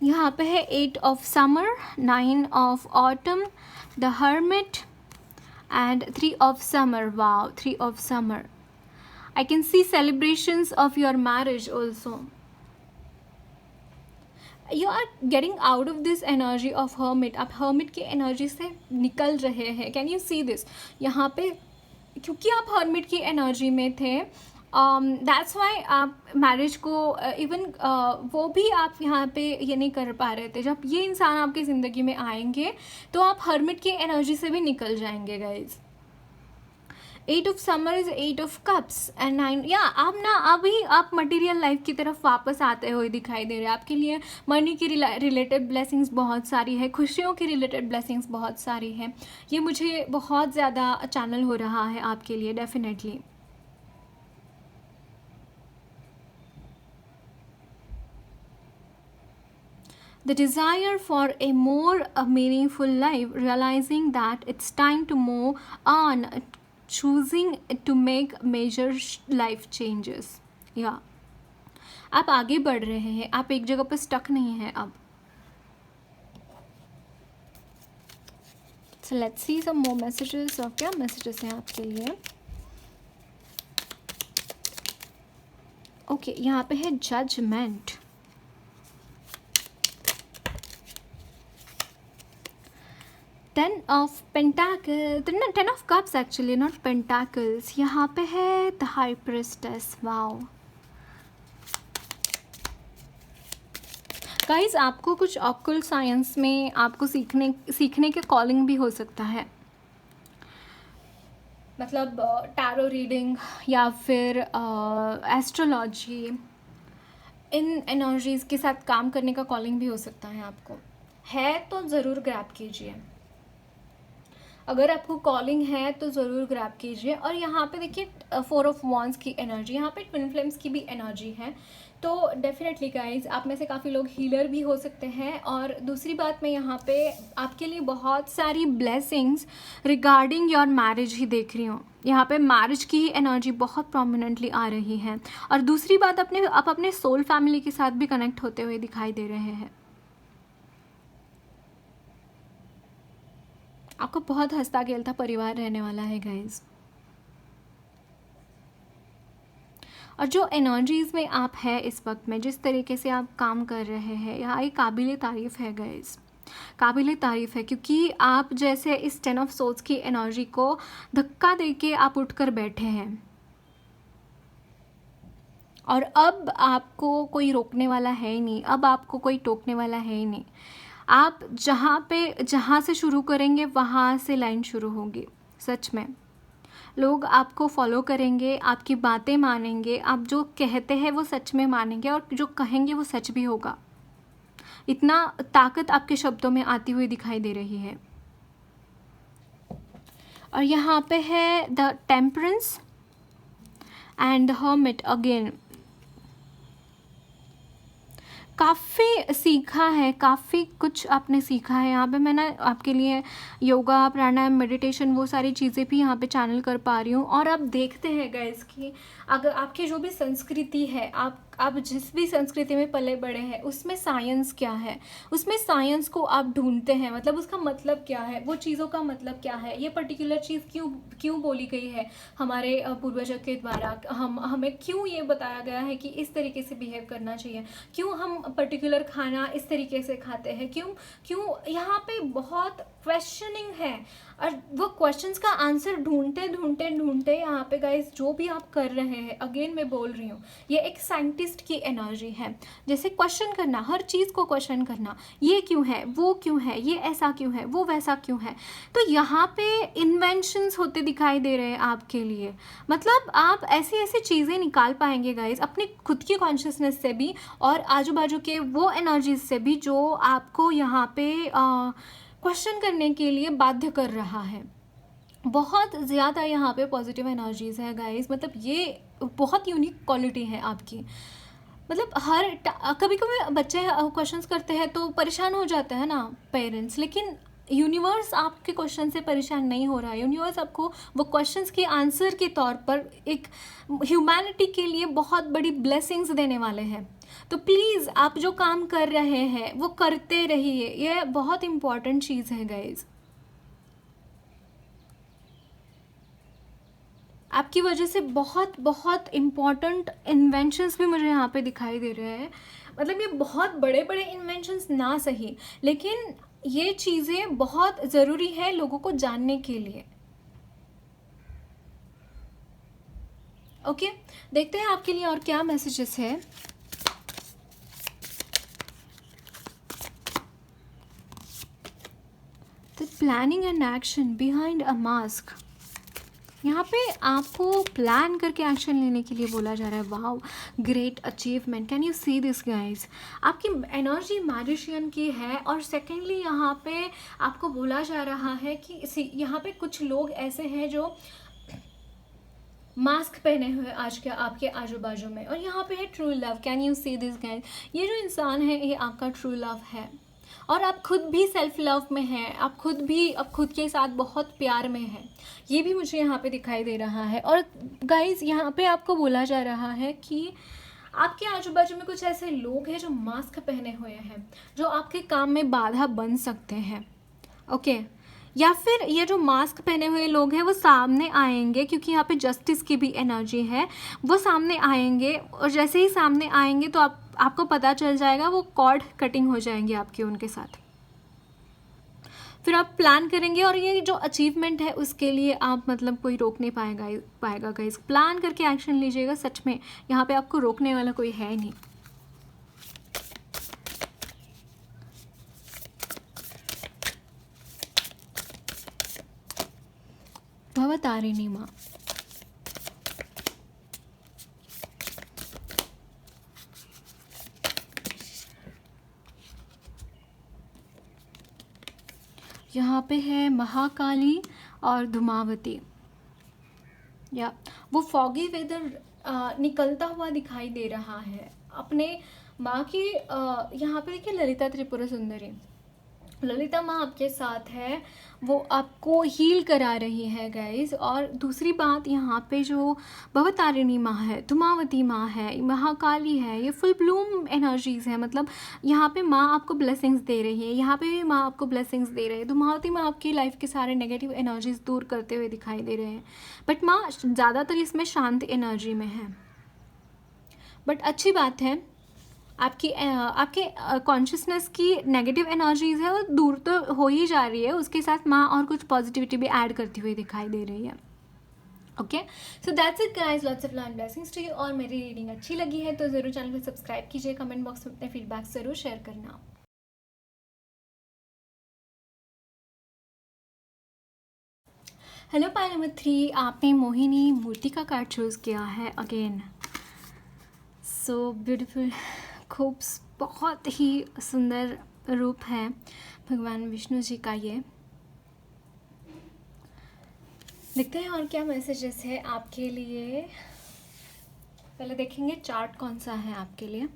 [SPEAKER 1] यहाँ पे है 8 of summer, 9 of autumn, the hermit and 3 of summer. Wow, 3 of summer. I can see celebrations of your marriage also. You are getting out of this energy of hermit. आप hermit की energy से निकल रहे हैं। Can you see this? यहाँ पे क्योंकि आप hermit की energy में थे, दैट्स वाई आप मैरिज को इवन वो भी आप यहाँ पे ये नहीं कर पा रहे थे। जब ये इंसान आपकी ज़िंदगी में आएंगे तो आप हर्मिट की एनर्जी से भी निकल जाएंगे guys. 8 of summer is 8 of cups and 9, या आप ना अभी आप मटेरियल लाइफ की तरफ वापस आते हुए दिखाई दे रहे हैं। आपके लिए मनी की रिलेटेड ब्लेसिंग्स बहुत सारी है, खुशियों की रिलेटेड ब्लेसिंग्स बहुत सारी है। ये मुझे बहुत ज़्यादा चैनल हो रहा है आपके लिए definitely. The desire for a more meaningful life, realizing that it's time to move on, choosing to make major life changes. Yeah, आप आगे बढ़ रहे हैं, आप एक जगह पर स्टक नहीं हैं अब। So let's see some more messages। और क्या मैसेजेस हैं आपके लिए? ओके, यहाँ पे है judgement. Ten of pentacle, 10 of cups actually, not pentacles. यहाँ पे है the high priestess. Wow guys, आपको कुछ ऑक्युल्ट साइंस में आपको सीखने के कॉलिंग भी हो सकता है, मतलब टैरो रीडिंग या फिर एस्ट्रोलॉजी, इन एनर्जीज़ के साथ काम करने का कॉलिंग भी हो सकता है आपको। है तो ज़रूर ग्रैब कीजिए, अगर आपको कॉलिंग है तो ज़रूर ग्रैब कीजिए। और यहाँ पे देखिए 4 ऑफ वॉन्ड्स की एनर्जी, यहाँ पे ट्विन फ्लेम्स की भी एनर्जी है। तो डेफिनेटली गाइज, आप में से काफ़ी लोग हीलर भी हो सकते हैं। और दूसरी बात, मैं यहाँ पे आपके लिए बहुत सारी ब्लेसिंग्स रिगार्डिंग योर मैरिज ही देख रही हूँ। यहाँ पे मैरिज की ही एनर्जी बहुत प्रोमिनेंटली आ रही है। और दूसरी बात, आप अपने सोल फैमिली के साथ भी कनेक्ट होते हुए दिखाई दे रहे हैं। आपको बहुत हंसता खेलता परिवार रहने वाला है गाइज। और जो एनर्जीज़ में आप है इस वक्त में, जिस तरीके से आप काम कर रहे हैं, यहाँ एक काबिल तारीफ़ है गाइज, काबिल तारीफ़ है। क्योंकि आप जैसे इस 10 ऑफ सोर्ड्स की एनर्जी को धक्का देके आप उठकर बैठे हैं, और अब आपको कोई रोकने वाला है ही नहीं, अब आपको कोई टोकने वाला है ही नहीं। आप जहाँ से शुरू करेंगे वहाँ से लाइन शुरू होगी। सच में लोग आपको फॉलो करेंगे, आपकी बातें मानेंगे, आप जो कहते हैं वो सच में मानेंगे और जो कहेंगे वो सच भी होगा। इतना ताकत आपके शब्दों में आती हुई दिखाई दे रही है। और यहाँ पे है the temperance and the hermit again. काफ़ी सीखा है, काफ़ी कुछ आपने सीखा है। यहाँ पे मैं ना आपके लिए योगा, प्राणायाम, मेडिटेशन वो सारी चीज़ें भी यहाँ पे चैनल कर पा रही हूँ। और आप देखते हैं गाइस कि अगर आपकी जो भी संस्कृति है, आप जिस भी संस्कृति में पले बड़े हैं उसमें साइंस क्या है, उसमें साइंस को आप ढूंढते हैं, मतलब उसका मतलब क्या है, वो चीज़ों का मतलब क्या है, ये पर्टिकुलर चीज़ क्यों बोली गई है हमारे पूर्वजों के द्वारा, हमें क्यों ये बताया गया है कि इस तरीके से बिहेव करना चाहिए, क्यों हम पर्टिकुलर खाना इस तरीके से खाते हैं, क्यों यहाँ पे बहुत क्वेश्चनिंग है। और वो क्वेश्चंस का आंसर ढूंढते ढूंढते ढूंढते यहाँ पे गाइस जो भी आप कर रहे हैं, अगेन मैं बोल रही हूँ, ये एक साइंटिस्ट की एनर्जी है। जैसे क्वेश्चन करना, हर चीज़ को क्वेश्चन करना, ये क्यों है, वो क्यों है, ये ऐसा क्यों है, वो वैसा क्यों है। तो यहाँ पे इन्वेंशंस होते दिखाई दे रहे हैं आपके लिए। मतलब आप ऐसी ऐसी चीज़ें निकाल पाएंगे गाइस अपनी खुद की कॉन्शियसनेस से भी और आजू बाजू के वो एनर्जीज से भी जो आपको यहाँ पे क्वेश्चन करने के लिए बाध्य कर रहा है। बहुत ज़्यादा यहाँ पे पॉजिटिव एनर्जीज है गाइस। मतलब ये बहुत यूनिक क्वालिटी है आपकी। मतलब कभी कभी बच्चे क्वेश्चंस करते हैं तो परेशान हो जाते हैं ना पेरेंट्स, लेकिन यूनिवर्स आपके क्वेश्चन से परेशान नहीं हो रहा है। यूनिवर्स आपको वो क्वेश्चंस के आंसर के तौर पर एक ह्यूमैनिटी के लिए बहुत बड़ी ब्लेसिंग्स देने वाले हैं। तो प्लीज़ आप जो काम कर रहे हैं वो करते रहिए, ये बहुत इम्पॉर्टेंट चीज़ है गाइज। आपकी वजह से बहुत बहुत इम्पॉर्टेंट इन्वेंशंस भी मुझे यहाँ पे दिखाई दे रहे हैं। मतलब ये बहुत बड़े बड़े इन्वेंशंस ना सही, लेकिन ये चीज़ें बहुत ज़रूरी है लोगों को जानने के लिए। ओके, देखते हैं आपके लिए और क्या मैसेजेस है। The planning and action behind a mask. यहाँ पे आपको प्लान करके एक्शन लेने के लिए बोला जा रहा है। Wow, great achievement, can you see this guys. आपकी एनर्जी मैजिशियन की है। और सेकेंडली यहाँ पे आपको बोला जा रहा है कि यहाँ पे कुछ लोग ऐसे हैं जो मास्क पहने हुए आज के आपके आजू बाजू में। और यहाँ पे है true love, can you see this guys. ये जो इंसान है ये आपका ट्रू लव है। और आप खुद भी सेल्फ लव में हैं, आप खुद के साथ बहुत प्यार में हैं, ये भी मुझे यहाँ पे दिखाई दे रहा है। और गाइज यहाँ पे आपको बोला जा रहा है कि आपके आजू बाजू में कुछ ऐसे लोग हैं जो मास्क पहने हुए हैं, जो आपके काम में बाधा बन सकते हैं। ओके, या फिर ये जो मास्क पहने हुए लोग हैं वो सामने आएंगे, क्योंकि यहाँ पे जस्टिस की भी एनर्जी है। वो सामने आएंगे और जैसे ही सामने आएंगे तो आपको पता चल जाएगा, वो कॉर्ड कटिंग हो जाएंगे आपके उनके साथ। फिर आप प्लान करेंगे और ये जो अचीवमेंट है उसके लिए आप मतलब कोई रोक नहीं पाएगा गाइस। प्लान करके एक्शन लीजिएगा, सच में यहाँ पे आपको रोकने वाला कोई है नहीं। भवतारिणी माँ। यहाँ पे है महाकाली और धूमावती। या वो फॉगी वेदर निकलता हुआ दिखाई दे रहा है अपने माँ की। यहाँ पे देखिए ललिता त्रिपुरा सुंदरी, ललिता माँ आपके साथ है, वो आपको हील करा रही है गाइज। और दूसरी बात, यहाँ पे जो भवतारिणी माँ है, धूमावती माँ है, महाकाली है, ये फुल ब्लूम एनर्जीज है। मतलब यहाँ पे माँ आपको ब्लेसिंग्स दे रही है, यहाँ पे भी माँ आपको ब्लेसिंग्स दे रही है। धूमावती माँ आपकी लाइफ के सारे नेगेटिव एनर्जीज दूर करते हुए दिखाई दे रहे हैं। बट माँ ज़्यादातर इसमें शांत एनर्जी में है। बट अच्छी बात है, आपके कॉन्शियसनेस की नेगेटिव एनर्जीज है वो दूर तो हो ही जा रही है, उसके साथ माँ और कुछ पॉजिटिविटी भी ऐड करती हुई दिखाई दे रही है। Okay, so that's it guys, lots of love and blessings to you. और मेरी रीडिंग अच्छी लगी है तो ज़रूर चैनल को सब्सक्राइब कीजिए, कमेंट बॉक्स में अपने फीडबैक ज़रूर शेयर करना। हेलो पाइल नंबर 3, आपने मोहिनी मूर्ति का कार्ड चूज़ किया है अगेन। सो ब्यूटीफुल, खूब बहुत ही सुंदर रूप है भगवान विष्णु जी का। ये देखते हैं और क्या मैसेजेस है आपके लिए। पहले देखेंगे चार्ट कौन सा है आपके लिए।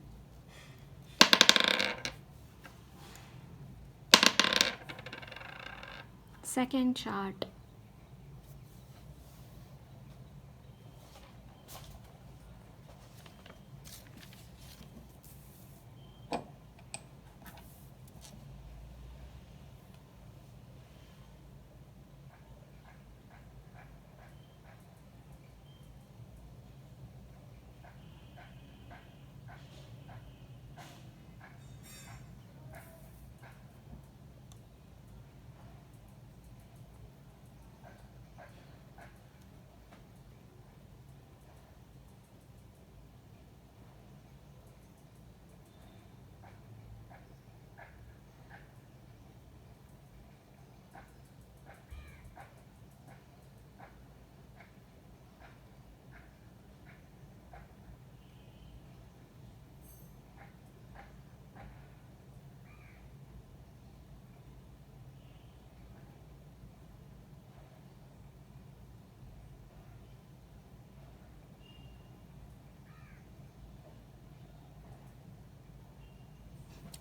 [SPEAKER 1] Second chart,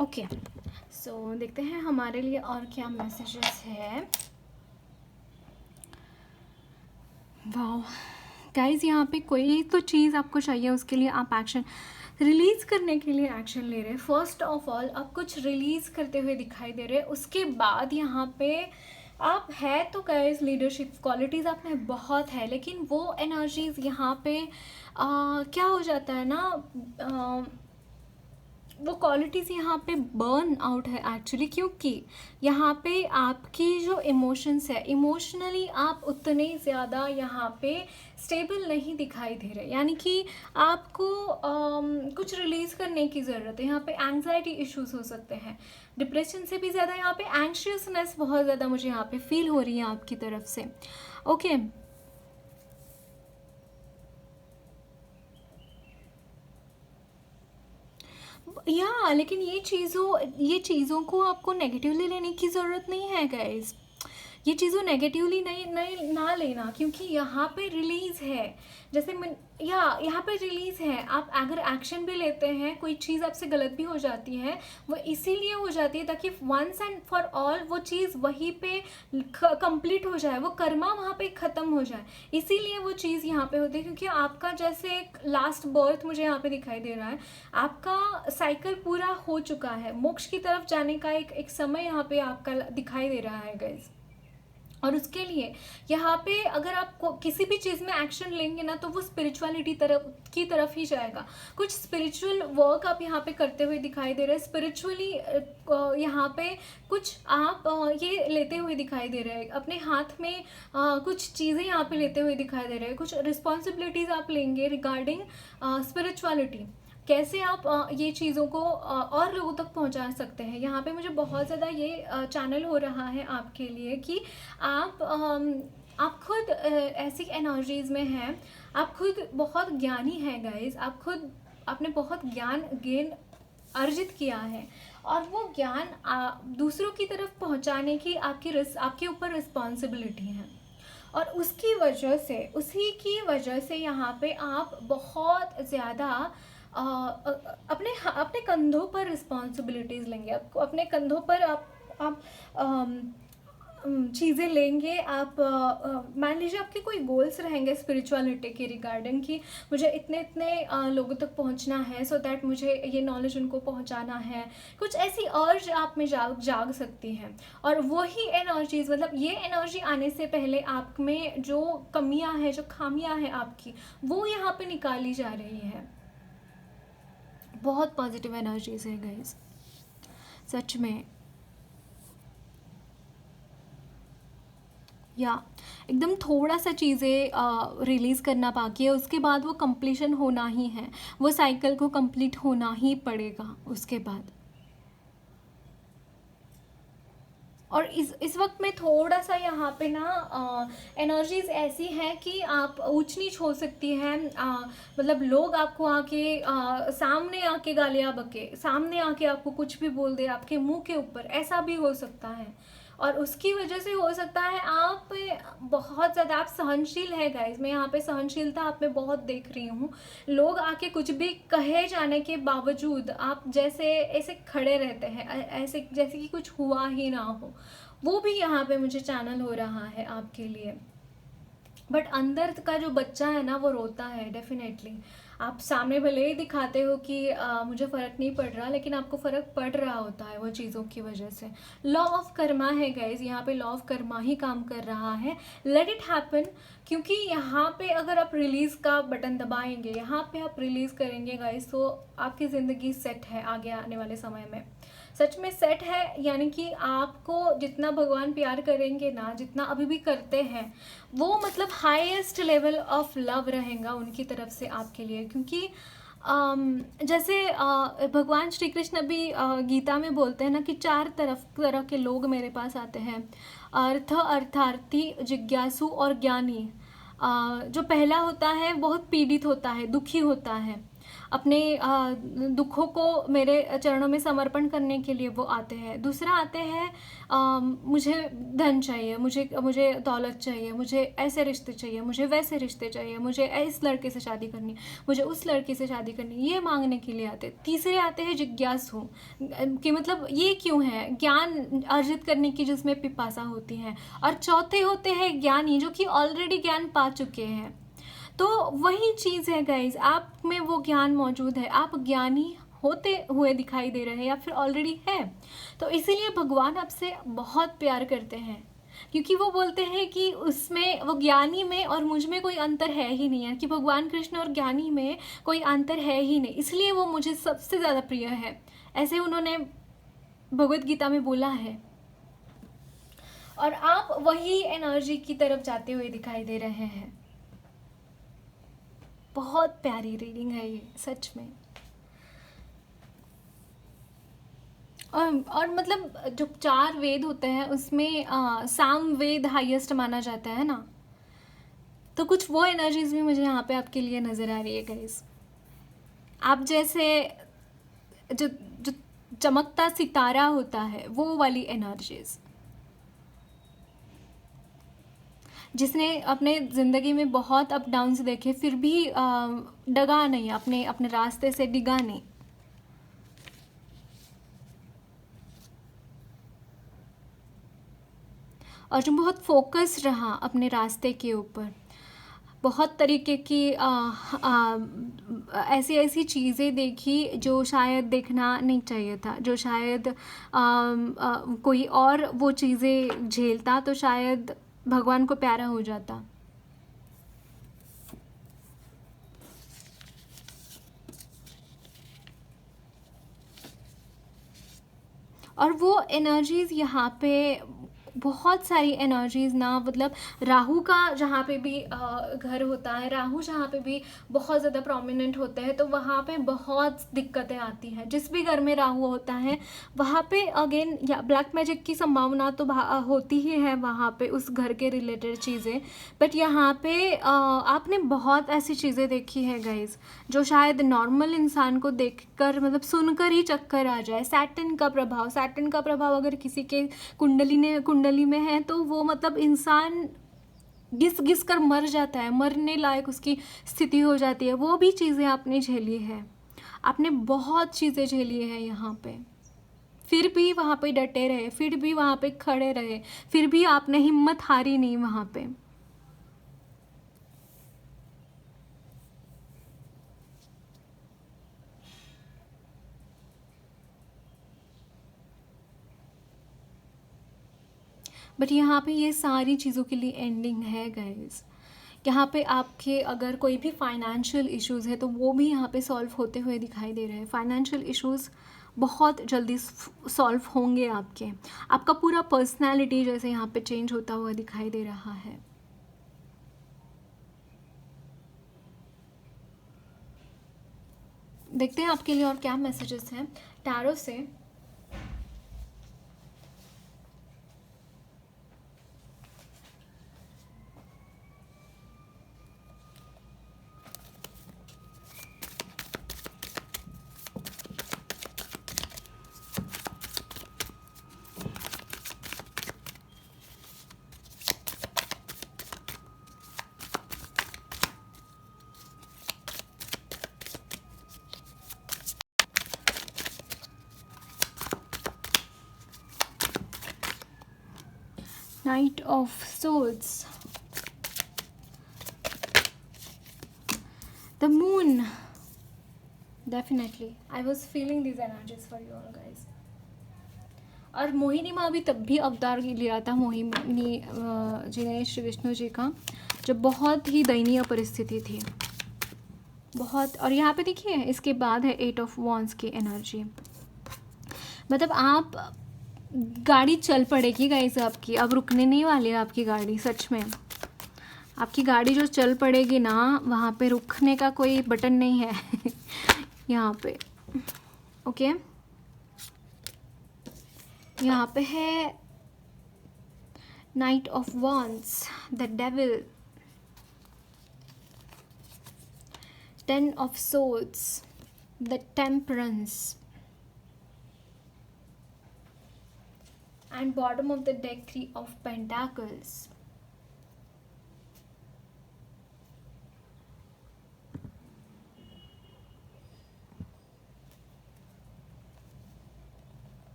[SPEAKER 1] okay. सो देखते हैं हमारे लिए और क्या मैसेजेस है। वाह गाइज, यहाँ पे कोई तो चीज़ आपको चाहिए, उसके लिए आप एक्शन रिलीज़ करने के लिए एक्शन ले रहे हैं। फर्स्ट ऑफ ऑल आप कुछ रिलीज़ करते हुए दिखाई दे रहे हैं। उसके बाद यहाँ पे आप है तो गाइज लीडरशिप क्वालिटीज़ आप में बहुत है, लेकिन वो एनर्जीज़ यहाँ पे क्या हो जाता है ना, वो क्वालिटीज़ यहाँ पे बर्न आउट है एक्चुअली, क्योंकि यहाँ पे आपकी जो इमोशंस है, इमोशनली आप उतने ज़्यादा यहाँ पे स्टेबल नहीं दिखाई दे रहे। यानी कि आपको कुछ रिलीज़ करने की ज़रूरत है। यहाँ पे एंग्जाइटी इश्यूज हो सकते हैं, डिप्रेशन से भी ज़्यादा यहाँ पे एंग्शियसनेस बहुत ज़्यादा मुझे यहाँ पे फील हो रही है आपकी तरफ से। ओके या लेकिन ये चीज़ों को आपको नेगेटिवली लेने की ज़रूरत नहीं है गाइस। ये चीज़ों नेगेटिवली नहीं नहीं ना लेना, क्योंकि यहाँ पे रिलीज़ है। जैसे यहाँ पे रिलीज़ है। आप अगर एक्शन भी लेते हैं, कोई चीज़ आपसे गलत भी हो जाती है, वो इसीलिए हो जाती है ताकि वंस एंड फॉर ऑल वो चीज़ वहीं पे कंप्लीट हो जाए, वो कर्मा वहाँ पे ख़त्म हो जाए। इसीलिए वो चीज़ यहाँ पे होती है, क्योंकि आपका जैसे एक लास्ट बर्थ मुझे यहाँ पे दिखाई दे रहा है। आपका साइकिल पूरा हो चुका है, मोक्ष की तरफ जाने का एक समय यहाँ पे आपका दिखाई दे रहा है गाइस। और उसके लिए यहाँ पे अगर आप किसी भी चीज़ में एक्शन लेंगे ना, तो वो स्पिरिचुअलिटी की तरफ ही जाएगा। कुछ स्पिरिचुअल वर्क आप यहाँ पे करते हुए दिखाई दे रहे हैं। स्पिरिचुअली यहाँ पे कुछ आप ये लेते हुए दिखाई दे रहे हैं। अपने हाथ में कुछ चीज़ें यहाँ पे लेते हुए दिखाई दे रहे हैं। कुछ रिस्पॉन्सिबिलिटीज़ आप लेंगे रिगार्डिंग स्पिरिचुअलिटी। कैसे आप ये चीज़ों को और लोगों तक पहुंचा सकते हैं। यहाँ पे मुझे बहुत ज़्यादा ये चैनल हो रहा है आपके लिए कि आप खुद ऐसी एनर्जीज़ में हैं। आप खुद बहुत ज्ञानी हैं गाइस। आपने बहुत ज्ञान गेन अर्जित किया है, और वो ज्ञान दूसरों की तरफ पहुंचाने की आपके ऊपर रिस्पॉन्सिबिलिटी है। और उसी की वजह से यहाँ पे आप बहुत ज़्यादा अपने कंधों पर रिस्पॉन्सिबिलिटीज़ लेंगे। आपको अपने कंधों पर आप चीज़ें लेंगे। आप मान लीजिए आपके कोई गोल्स रहेंगे स्पिरिचुअलिटी के रिगार्डिंग कि मुझे इतने लोगों तक पहुंचना है, सो दैट मुझे ये नॉलेज उनको पहुंचाना है। कुछ ऐसी अर्ज आप में जाग सकती हैं। और वही एनर्जीज, मतलब ये एनर्जी आने से पहले आप में जो कमियां हैं, जो खामियां हैं आपकी, वो यहाँ पे निकाली जा रही है। बहुत पॉजिटिव एनर्जीज है गाइस, सच में। या एकदम थोड़ा सा चीज़ें रिलीज़ करना बाकी है, उसके बाद वो कंप्लीशन होना ही है। वो साइकिल को कंप्लीट होना ही पड़ेगा उसके बाद। और इस वक्त में थोड़ा सा यहाँ पे ना एनर्जीज ऐसी हैं कि आप ऊंच नीच हो सकती हैं। मतलब लोग आपको आके सामने आके गालियाँ बके, सामने आके आपको कुछ भी बोल दे आपके मुंह के ऊपर, ऐसा भी हो सकता है। और उसकी वजह से हो सकता है आप बहुत ज़्यादा आप सहनशील है गाइज, मैं यहाँ पे सहनशीलता आप में बहुत देख रही हूँ। लोग आके कुछ भी कहे जाने के बावजूद आप जैसे ऐसे खड़े रहते हैं, ऐसे जैसे कि कुछ हुआ ही ना हो। वो भी यहाँ पे मुझे चैनल हो रहा है आपके लिए। बट अंदर का जो बच्चा है ना वो रोता है डेफिनेटली। आप सामने भले ही दिखाते हो कि मुझे फ़र्क नहीं पड़ रहा, लेकिन आपको फ़र्क पड़ रहा होता है वो चीज़ों की वजह से। लॉ ऑफ कर्मा है गाइज, यहाँ पे लॉ ऑफ कर्मा ही काम कर रहा है। लेट इट हैपन, क्योंकि यहाँ पे अगर आप रिलीज़ का बटन दबाएंगे, यहाँ पे आप रिलीज़ करेंगे गाइज, तो आपकी ज़िंदगी सेट है आगे आने वाले समय में। सच में सेट है, यानी कि आपको जितना भगवान प्यार करेंगे ना, जितना अभी भी करते हैं, वो मतलब हाईएस्ट लेवल ऑफ लव रहेगा उनकी तरफ से आपके लिए। क्योंकि जैसे भगवान श्री कृष्ण भी गीता में बोलते हैं ना कि 4 तरह के लोग मेरे पास आते हैं, अर्थ, अर्थार्थी, जिज्ञासु और ज्ञानी। जो पहला होता है बहुत पीड़ित होता है, दुखी होता है, अपने दुखों को मेरे चरणों में समर्पण करने के लिए वो आते हैं। दूसरा आते हैं मुझे धन चाहिए, मुझे दौलत चाहिए, मुझे ऐसे रिश्ते चाहिए, मुझे वैसे रिश्ते चाहिए, मुझे इस लड़के से शादी करनी, मुझे उस लड़की से शादी करनी, ये मांगने के लिए आते। तीसरे आते हैं जिज्ञासु, कि मतलब ये क्यों है, ज्ञान अर्जित करने की जिसमें पिपासा होती है। और चौथे होते हैं ज्ञानी, जो कि ऑलरेडी ज्ञान पा चुके हैं। तो वही चीज़ है गाइज, आप में वो ज्ञान मौजूद है, आप ज्ञानी होते हुए दिखाई दे रहे हैं या फिर ऑलरेडी है। तो इसीलिए भगवान आपसे बहुत प्यार करते हैं, क्योंकि वो बोलते हैं कि उसमें, वो ज्ञानी में और मुझ में कोई अंतर है ही नहीं है, कि भगवान कृष्ण और ज्ञानी में कोई अंतर है ही नहीं, इसलिए वो मुझे सबसे ज़्यादा प्रिय है। ऐसे उन्होंने भगवत गीता में बोला है। और आप वही एनर्जी की तरफ जाते हुए दिखाई दे रहे हैं। बहुत प्यारी रीडिंग है ये सच में। और मतलब जो 4 वेद होते हैं उसमें साम वेद हाईएस्ट माना जाता है ना, तो कुछ वो एनर्जीज भी मुझे यहाँ पे आपके लिए नज़र आ रही है गाइस। आप जैसे जो जो चमकता सितारा होता है, वो वाली एनर्जीज, जिसने अपने ज़िंदगी में बहुत अप डाउन्स देखे फिर भी डगा नहीं, अपने रास्ते से डिगा नहीं। और जो बहुत फोकस रहा अपने रास्ते के ऊपर, बहुत तरीके की ऐसी ऐसी चीज़ें देखी जो शायद देखना नहीं चाहिए था, जो शायद कोई और वो चीज़ें झेलता तो शायद भगवान को प्यारा हो जाता। और वो एनर्जीज़ यहाँ पे बहुत सारी एनर्जीज़ ना, मतलब राहु का जहाँ पे भी घर होता है, राहु जहाँ पे भी बहुत ज़्यादा प्रोमिनेंट होते हैं, तो वहाँ पे बहुत दिक्कतें आती हैं। जिस भी घर में राहु होता है वहाँ पे अगेन या ब्लैक मैजिक की संभावना तो होती ही है वहाँ पे, उस घर के रिलेटेड चीज़ें। बट यहाँ पे आपने बहुत ऐसी चीज़ें देखी है गाइज, जो शायद नॉर्मल इंसान को देखकर, मतलब सुनकर ही चक्कर आ जाए। सैटर्न का प्रभाव अगर किसी के कुंडली में है तो वो मतलब इंसान घिस घिस कर मर जाता है, मरने लायक उसकी स्थिति हो जाती है। वो भी चीज़ें आपने झेली है, आपने बहुत चीज़ें झेली है यहाँ पे, फिर भी वहाँ पे डटे रहे, फिर भी वहाँ पे खड़े रहे, फिर भी आपने हिम्मत हारी नहीं वहाँ पे। बट यहाँ पे ये सारी चीज़ों के लिए एंडिंग है गाइज। यहाँ पे आपके अगर कोई भी फाइनेंशियल इश्यूज़ है तो वो भी यहाँ पे सॉल्व होते हुए दिखाई दे रहे हैं। फाइनेंशियल इश्यूज़ बहुत जल्दी सॉल्व होंगे आपके। आपका पूरा पर्सनालिटी जैसे यहाँ पे चेंज होता हुआ दिखाई दे रहा है। देखते हैं आपके लिए और क्या मैसेजेस हैं टैरो से। Knight of Swords, the Moon. Definitely, I was feeling these energies for you all guys. और मोहिनी माँ भी तब भी अवतार लिया था मोहिनी जी ने श्री विष्णु जी का, जब बहुत ही दयनीय परिस्थिति थी, बहुत। और यहाँ पे देखिए इसके बाद है 8 ऑफ वॉन्ड्स की एनर्जी। मतलब आप गाड़ी चल पड़ेगी गाइस आपकी, अब रुकने नहीं वाली है आपकी गाड़ी। सच में आपकी गाड़ी जो चल पड़ेगी ना, वहाँ पे रुकने का कोई बटन नहीं है यहाँ पे। ओके, यहाँ पे है night of wands, the devil, 10 of swords, the temperance, and bottom of the deck 3 of Pentacles.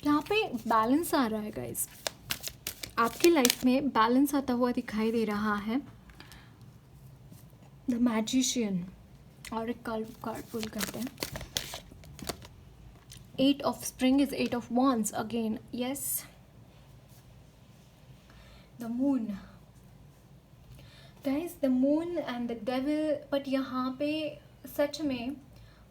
[SPEAKER 1] यहाँ पे बैलेंस आ रहा है गाइस, आपकी लाइफ में बैलेंस आता हुआ दिखाई दे रहा है। द मैजिशियन, और एक कार्ड पुल करते हैं। 8 of spring is 8 of wands again. Yes, the moon guys, the moon and the devil. but यहाँ पे सच में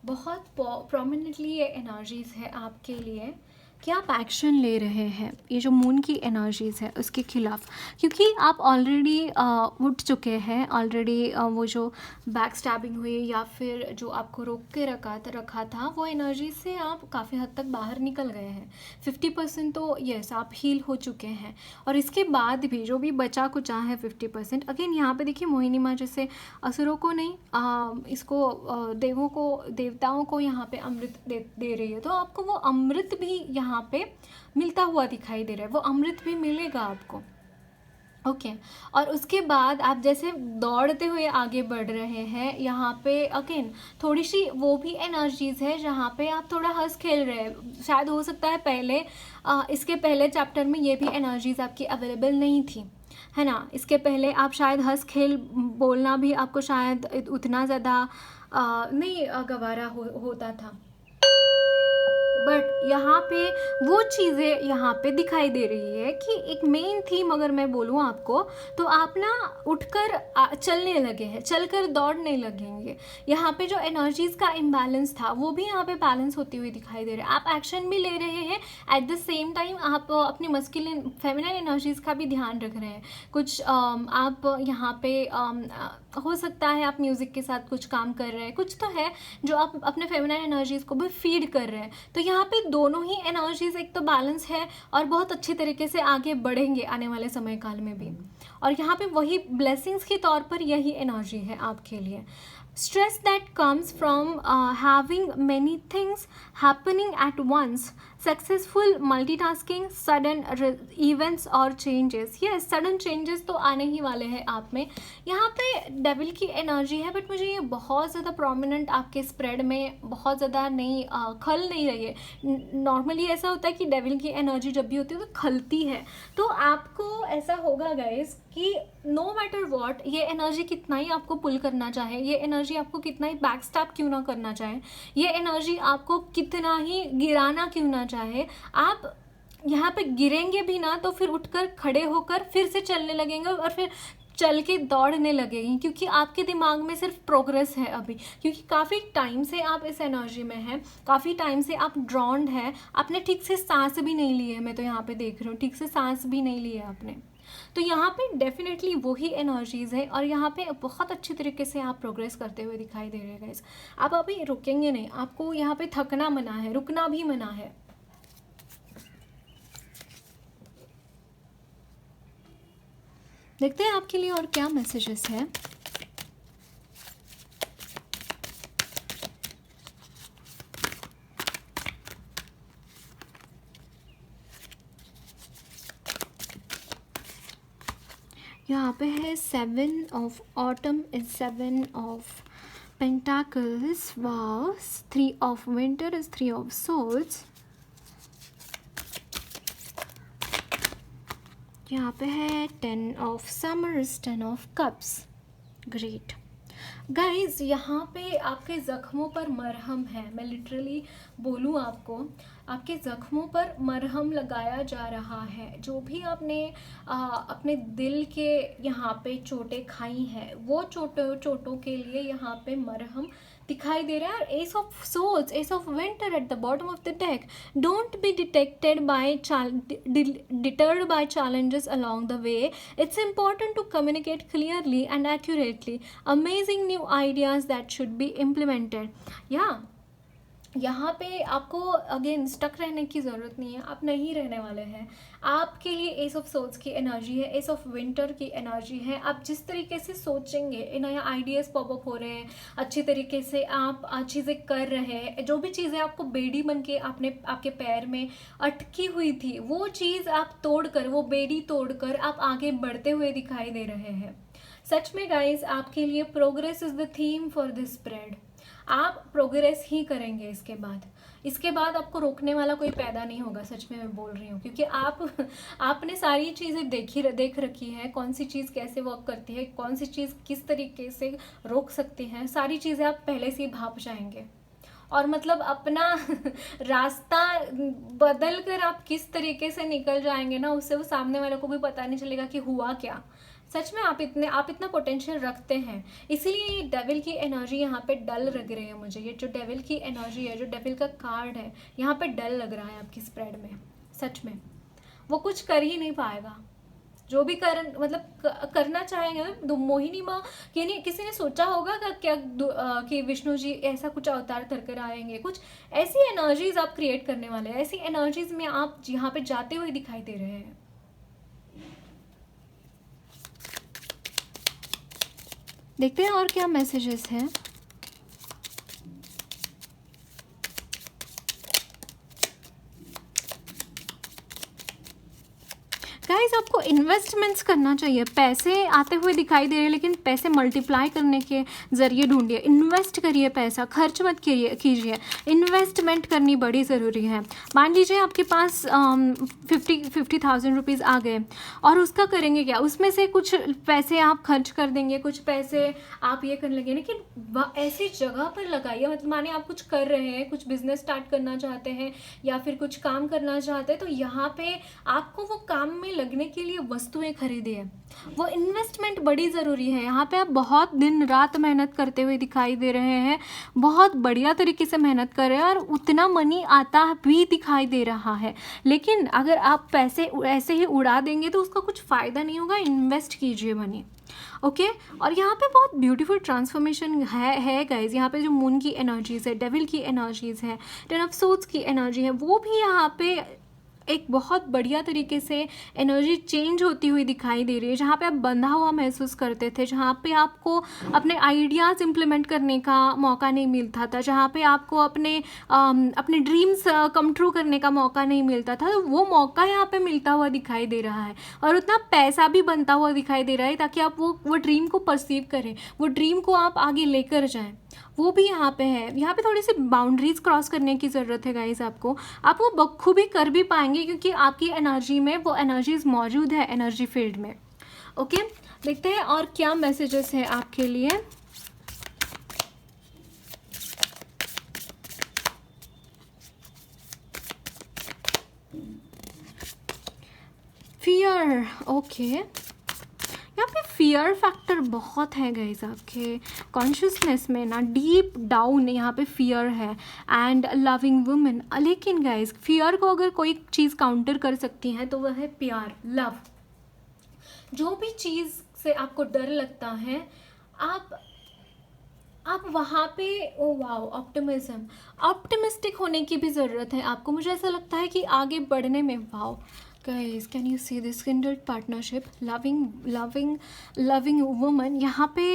[SPEAKER 1] बहुत प्रोमिनेंटली ये एनर्जीज है आपके लिए कि आप एक्शन ले रहे हैं ये जो मून की एनर्जीज़ है उसके खिलाफ, क्योंकि आप ऑलरेडी उठ चुके हैं। ऑलरेडी वो जो बैक स्टैबिंग हुई या फिर जो आपको रोक के रखा था, वो एनर्जी से आप काफ़ी हद तक बाहर निकल गए हैं। 50% तो यस आप हील हो चुके हैं, और इसके बाद भी जो भी बचा कुचा है 50%। अगेन यहाँ पे देखिए मोहिनी माँ जैसे असुरों को नहीं, इसको देवों को, देवताओं को यहाँ पे अमृत दे रही है, तो आपको वो अमृत भी यहाँ पे मिलता हुआ दिखाई दे रहा है। वो अमृत भी मिलेगा आपको। ओके, और उसके बाद आप जैसे दौड़ते हुए आगे बढ़ रहे हैं, यहाँ पे अगेन थोड़ी सी वो भी एनर्जीज है जहाँ पे आप थोड़ा हंस खेल रहे हैं। शायद हो सकता है पहले इसके पहले चैप्टर में ये भी एनर्जीज आपकी अवेलेबल नहीं थी, है ना। इसके पहले आप शायद हंस खेल बोलना भी आपको शायद उतना ज़्यादा नहीं गवारा होता था, बट यहाँ पे वो चीज़ें यहाँ पे दिखाई दे रही है कि एक मेन थीम अगर मैं बोलूँ आपको, तो आप ना उठकर चलने लगे हैं, चलकर दौड़ने लगेंगे। यहाँ पे जो एनर्जीज़ का इम्बैलेंस था वो भी यहाँ पे बैलेंस होती हुई दिखाई दे रहा है। आप एक्शन भी ले रहे हैं, एट द सेम टाइम आप अपनी मस्कुलिन फेमिनिन एनर्जीज़ का भी ध्यान रख रहे हैं। कुछ आप यहाँ पे हो सकता है आप म्यूज़िक के साथ कुछ काम कर रहे हैं, कुछ तो है जो आप अपने फेमिनिन एनर्जीज़ को भी फीड कर रहे हैं। तो यहाँ पे दोनों ही एनर्जीज एक तो बैलेंस है और बहुत अच्छी तरीके से आगे बढ़ेंगे आने वाले समय काल में भी। और यहाँ पे वही ब्लेसिंग्स के तौर पर यही एनर्जी है आपके लिए। Stress that comes from having many things happening at once, successful multitasking, sudden events or changes. Yes, sudden changes तो आने ही वाले हैं आप में। यहाँ पे डेविल की एनर्जी है, बट मुझे ये बहुत ज़्यादा प्रोमिनेंट आपके स्प्रेड में बहुत ज़्यादा नहीं खल नहीं रही है। नॉर्मली ऐसा होता है कि डेविल की एनर्जी जब भी होती है तो खलती है। तो आपको ऐसा होगा गाइस कि नो मैटर वॉट, ये एनर्जी कितना ही आपको पुल करना चाहे, ये एनर्जी आपको कितना ही बैक स्टैप क्यों ना करना चाहे, ये एनर्जी आपको कितना ही गिराना क्यों ना चाहे, आप यहाँ पे गिरेंगे भी ना तो फिर उठकर खड़े होकर फिर से चलने लगेंगे और फिर चल के दौड़ने लगेंगी, क्योंकि आपके दिमाग में सिर्फ प्रोग्रेस है अभी। क्योंकि काफ़ी टाइम से आप इस एनर्जी में हैं, काफ़ी टाइम से आप ड्रॉन्ड हैं, आपने ठीक से सांस भी नहीं ली है। मैं तो यहाँ पे देख रही हूँ ठीक से सांस भी नहीं ली है आपने। तो यहाँ पे डेफिनेटली वही एनर्जीज़ है और यहाँ पे बहुत अच्छी तरीके से आप प्रोग्रेस करते हुए दिखाई दे रहे हैं गाइस। आप अभी रुकेंगे नहीं, आपको यहाँ पे थकना मना है, रुकना भी मना है। देखते हैं आपके लिए और क्या मैसेजेस है। यहाँ पे है 7 of autumn is 7 of pentacles, wow. 3 of winter is 3 of swords, यहाँ पे है 10 of Summers, 10 of Cups। Great guys, यहाँ पे आपके ज़ख्मों पर मरहम है। मैं लिटरली बोलूँ आपको, आपके ज़ख्मों पर मरहम लगाया जा रहा है। जो भी आपने अपने दिल के यहाँ पे चोटें खाई हैं, वो चोटों के लिए यहाँ पे मरहम दिखाई दे रहा है। Ace of souls, ace of winter at the bottom of the deck. Don't be deterred by challenges along the way. It's important to communicate clearly and accurately. Amazing new ideas that should be implemented. Yeah, यहाँ पे आपको अगेन स्टक रहने की ज़रूरत नहीं है, आप नहीं रहने वाले हैं। आपके लिए एस ऑफ सोल्स की एनर्जी है, एस ऑफ विंटर की एनर्जी है। आप जिस तरीके से सोचेंगे, नए आइडियाज़ पॉपअप हो रहे हैं, अच्छी तरीके से आप चीज़ें कर रहे हैं। जो भी चीज़ें आपको बेड़ी बन के आपके पैर में अटकी हुई थी, वो चीज़ आप तोड़कर, वो बेड़ी तोड़कर आप आगे बढ़ते हुए दिखाई दे रहे हैं। सच में गाइज, आपके लिए progress is the theme for this spread. आप प्रोग्रेस ही करेंगे इसके बाद आपको रोकने वाला कोई पैदा नहीं होगा। सच में मैं बोल रही हूँ, क्योंकि आपने सारी चीज़ें देख रखी है, कौन सी चीज़ कैसे वर्क करती है, कौन सी चीज़ किस तरीके से रोक सकते हैं। सारी चीज़ें आप पहले से ही भाप जाएंगे, और मतलब अपना रास्ता बदल कर आप किस तरीके से निकल जाएंगे ना, उससे वो सामने वाले को भी पता नहीं चलेगा कि हुआ क्या। सच में आप इतना पोटेंशियल रखते हैं। इसीलिए ये डेविल की एनर्जी यहाँ पे डल लग रही है मुझे। ये जो डेविल की एनर्जी है, जो डेविल का कार्ड है, यहाँ पे डल लग रहा है आपकी स्प्रेड में। सच में वो कुछ कर ही नहीं पाएगा। जो भी करना चाहेंगे। मोहिनी माँ किसी ने सोचा होगा क्या कि विष्णु जी ऐसा कुछ अवतार धर कर आएंगे। कुछ ऐसी एनर्जीज आप क्रिएट करने वाले हैं, ऐसी एनर्जीज में आप यहाँ पे जाते हुए दिखाई दे रहे हैं। देखते हैं और क्या मैसेजेस हैं। गाइस, आपको इन्वेस्टमेंट्स करना चाहिए। पैसे आते हुए दिखाई दे रहे हैं, लेकिन पैसे मल्टीप्लाई करने के जरिए ढूंढिए। इन्वेस्ट करिए, पैसा खर्च मत कीजिए। इन्वेस्टमेंट करनी बड़ी ज़रूरी है। मान लीजिए आपके पास 50,000 रुपीज़ आ गए, और उसका करेंगे क्या? उसमें से कुछ पैसे आप खर्च कर देंगे, कुछ पैसे आप ये करने लगे, लेकिन ऐसी जगह पर लगाइए। मतलब माने आप कुछ कर रहे हैं, कुछ बिजनेस स्टार्ट करना चाहते हैं या फिर कुछ काम करना चाहते हैं, तो यहाँ पे आपको वो काम में लगने के लिए वस्तुएं खरीदिए। वो इन्वेस्टमेंट बड़ी ज़रूरी है। यहाँ पे आप बहुत दिन रात मेहनत करते हुए दिखाई दे रहे हैं, बहुत बढ़िया तरीके से मेहनत कर रहे हैं, और उतना मनी आता भी दिखाई दे रहा है। लेकिन अगर आप पैसे ऐसे ही उड़ा देंगे तो उसका कुछ फ़ायदा नहीं होगा। इन्वेस्ट कीजिए मनी, ओके। और यहाँ पे बहुत ब्यूटीफुल ट्रांसफॉर्मेशन है गाइज। यहाँ पे जो मून की एनर्जीज़ है, डेविल की एनर्जीज़ है, 10 ऑफ सोर्ड्स की एनर्जी है, वो भी यहाँ पे एक बहुत बढ़िया तरीके से एनर्जी चेंज होती हुई दिखाई दे रही है। जहाँ पे आप बंधा हुआ महसूस करते थे, जहाँ पे आपको अपने आइडियाज़ इम्प्लीमेंट करने का मौका नहीं मिलता था, जहाँ पे आपको अपने ड्रीम्स कम ट्रू करने का मौका नहीं मिलता था, तो वो मौका यहाँ पे मिलता हुआ दिखाई दे रहा है। और उतना पैसा भी बनता हुआ दिखाई दे रहा है, ताकि आप वो ड्रीम को परसीव करें, वो ड्रीम को आप आगे लेकर जाएँ। वो भी यहाँ पे है। यहाँ पे थोड़ी सी बाउंड्रीज क्रॉस करने की ज़रूरत है गाइज आपको। आप वो बखूबी कर भी पाएंगे, क्योंकि आपकी एनर्जी में वो एनर्जीज मौजूद है, एनर्जी फील्ड में, ओके। देखते हैं और क्या मैसेजेस हैं आपके लिए। Fear, okay. यहाँ पे फियर फैक्टर बहुत है गाइज। आपके कॉन्शियसनेस में ना डीप डाउन यहाँ पे फियर है, एंड लविंग वुमेन। लेकिन गाइज, फियर को अगर कोई चीज़ काउंटर कर सकती है तो वह है प्यार, लव। जो भी चीज़ से आपको डर लगता है, आप वहाँ पे ओ वाओ, ऑप्टिमिस्टिक होने की भी ज़रूरत है आपको। मुझे ऐसा लगता है कि आगे बढ़ने में, wow guys, can you see this kindled partnership, loving woman. यहाँ पे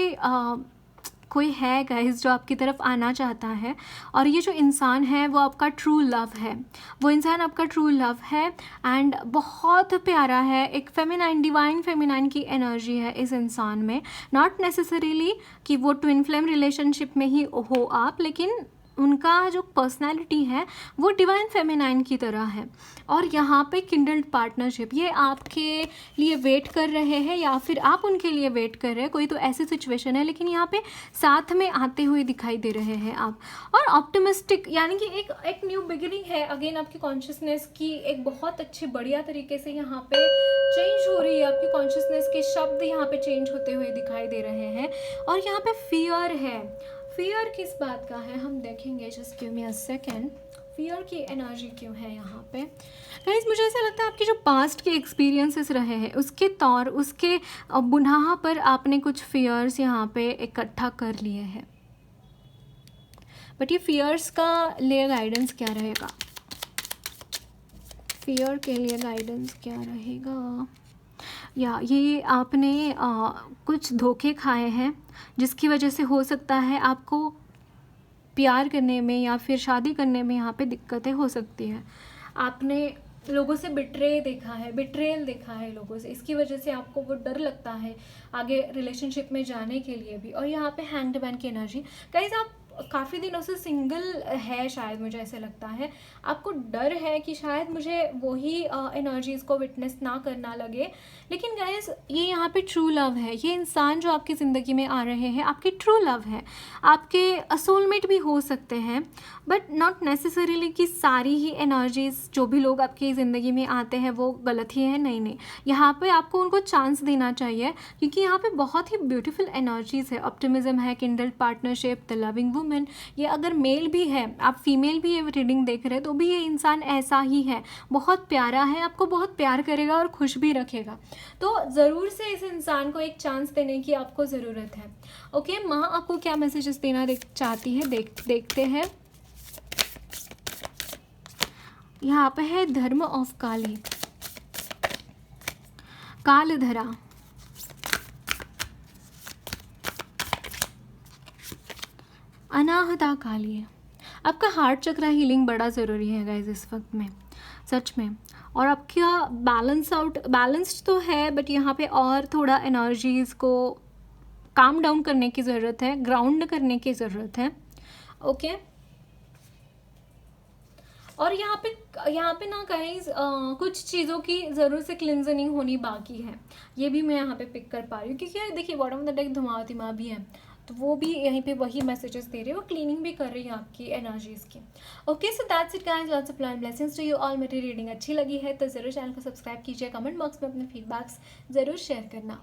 [SPEAKER 1] कोई है गाइस जो आपकी तरफ आना चाहता है, और ये जो इंसान है वो आपका ट्रू लव है। वो इंसान आपका ट्रू लव है, एंड बहुत प्यारा है। एक फेमिनाइन, डिवाइन फेमिनाइन की एनर्जी है इस इंसान में। नॉट नेसेसरीली कि वो ट्विन फ्लेम रिलेशनशिप में ही हो आप, लेकिन उनका जो पर्सनैलिटी है वो डिवाइन फेमिनाइन की तरह है। और यहाँ पे किंडल्ड पार्टनरशिप, ये आपके लिए वेट कर रहे हैं या फिर आप उनके लिए वेट कर रहे हैं, कोई तो ऐसी सिचुएशन है, लेकिन यहाँ पे साथ में आते हुए दिखाई दे रहे हैं आप। और ऑप्टिमिस्टिक यानी कि एक न्यू बिगिनिंग है। अगेन आपकी कॉन्शियसनेस की एक बहुत अच्छी बढ़िया तरीके से यहाँ पे चेंज हो रही है। आपकी कॉन्शियसनेस के शब्द यहाँ पे चेंज होते हुए दिखाई दे रहे हैं। और यहाँ पे फियर है। फियर किस बात का है हम देखेंगे, just give me a second. Fear की एनर्जी क्यों है यहाँ पे गाइस? मुझे ऐसा लगता है आपके जो पास्ट के एक्सपीरियंसेस रहे हैं उसके बुनाहा पर आपने कुछ फियर्स यहाँ पे इकट्ठा कर लिए हैं। बट ये फियर्स का लिए गाइडेंस क्या रहेगा? फियर के लिए गाइडेंस क्या रहेगा? या ये आपने कुछ धोखे खाए हैं जिसकी वजह से हो सकता है आपको प्यार करने में या फिर शादी करने में यहाँ पे दिक्कतें हो सकती हैं। आपने लोगों से बिट्रेल देखा है लोगों से, इसकी वजह से आपको वो डर लगता है आगे रिलेशनशिप में जाने के लिए भी। और यहाँ पे हैंग्ड मैन की एनर्जी, गाइस आप काफ़ी दिनों से सिंगल है शायद, मुझे ऐसे लगता है आपको डर है कि शायद मुझे वही एनर्जीज़ को विटनेस ना करना लगे। लेकिन गाइस ये यहाँ पे ट्रू लव है। ये इंसान जो आपकी ज़िंदगी में आ रहे हैं आपके ट्रू लव है, आपके सोलमेट भी हो सकते हैं, बट नॉट नेसेसरीली कि सारी ही एनर्जीज़ जो भी लोग आपकी ज़िंदगी में आते हैं वो गलत ही है। नहीं, यहाँ पे आपको उनको चांस देना चाहिए, क्योंकि यहाँ पे बहुत ही ब्यूटीफुल एनर्जीज़ है। ऑप्टिमिज्म है, kindled partnership, the loving women. ये अगर मेल भी है, आप फीमेल भी ये रीडिंग देख रहे हैं, तो भी ये इंसान ऐसा ही है, बहुत प्यारा है, आपको बहुत प्यार करेगा और खुश भी रखेगा। तो ज़रूर से इस इंसान को एक चांस देने की आपको ज़रूरत है। ओके, माँ आपको क्या मैसेजेस देना चाहती है देखते हैं। यहाँ पे है धर्म ऑफ काली, कालधरा, अनाहता काली। आपका हार्ट चक्रा हीलिंग बड़ा ज़रूरी है गाइज इस वक्त में, सच में। और आपका बैलेंस्ड तो है, बट यहाँ पे और थोड़ा एनर्जीज़ को काम डाउन करने की ज़रूरत है, ग्राउंड करने की ज़रूरत है। ओके, और यहाँ पे ना गाइज कुछ चीज़ों की ज़रूर से क्लिंजनिंग होनी बाकी है, ये भी मैं यहाँ पे पिक कर पा रही हूँ, क्योंकि देखिए बॉटम ऑफ द डेक धुआं भी है, तो वो भी यहीं पे वही मैसेजेस दे रहे हैं, वो क्लीनिंग भी कर रही है आपकी एनर्जीज़ की। Okay, so that's it guys, lots of love and blessings to you all. मेरी रीडिंग अच्छी लगी है तो ज़रूर चैनल को सब्सक्राइब कीजिए, कमेंट बॉक्स में अपने फीडबैक्स ज़रूर शेयर करना।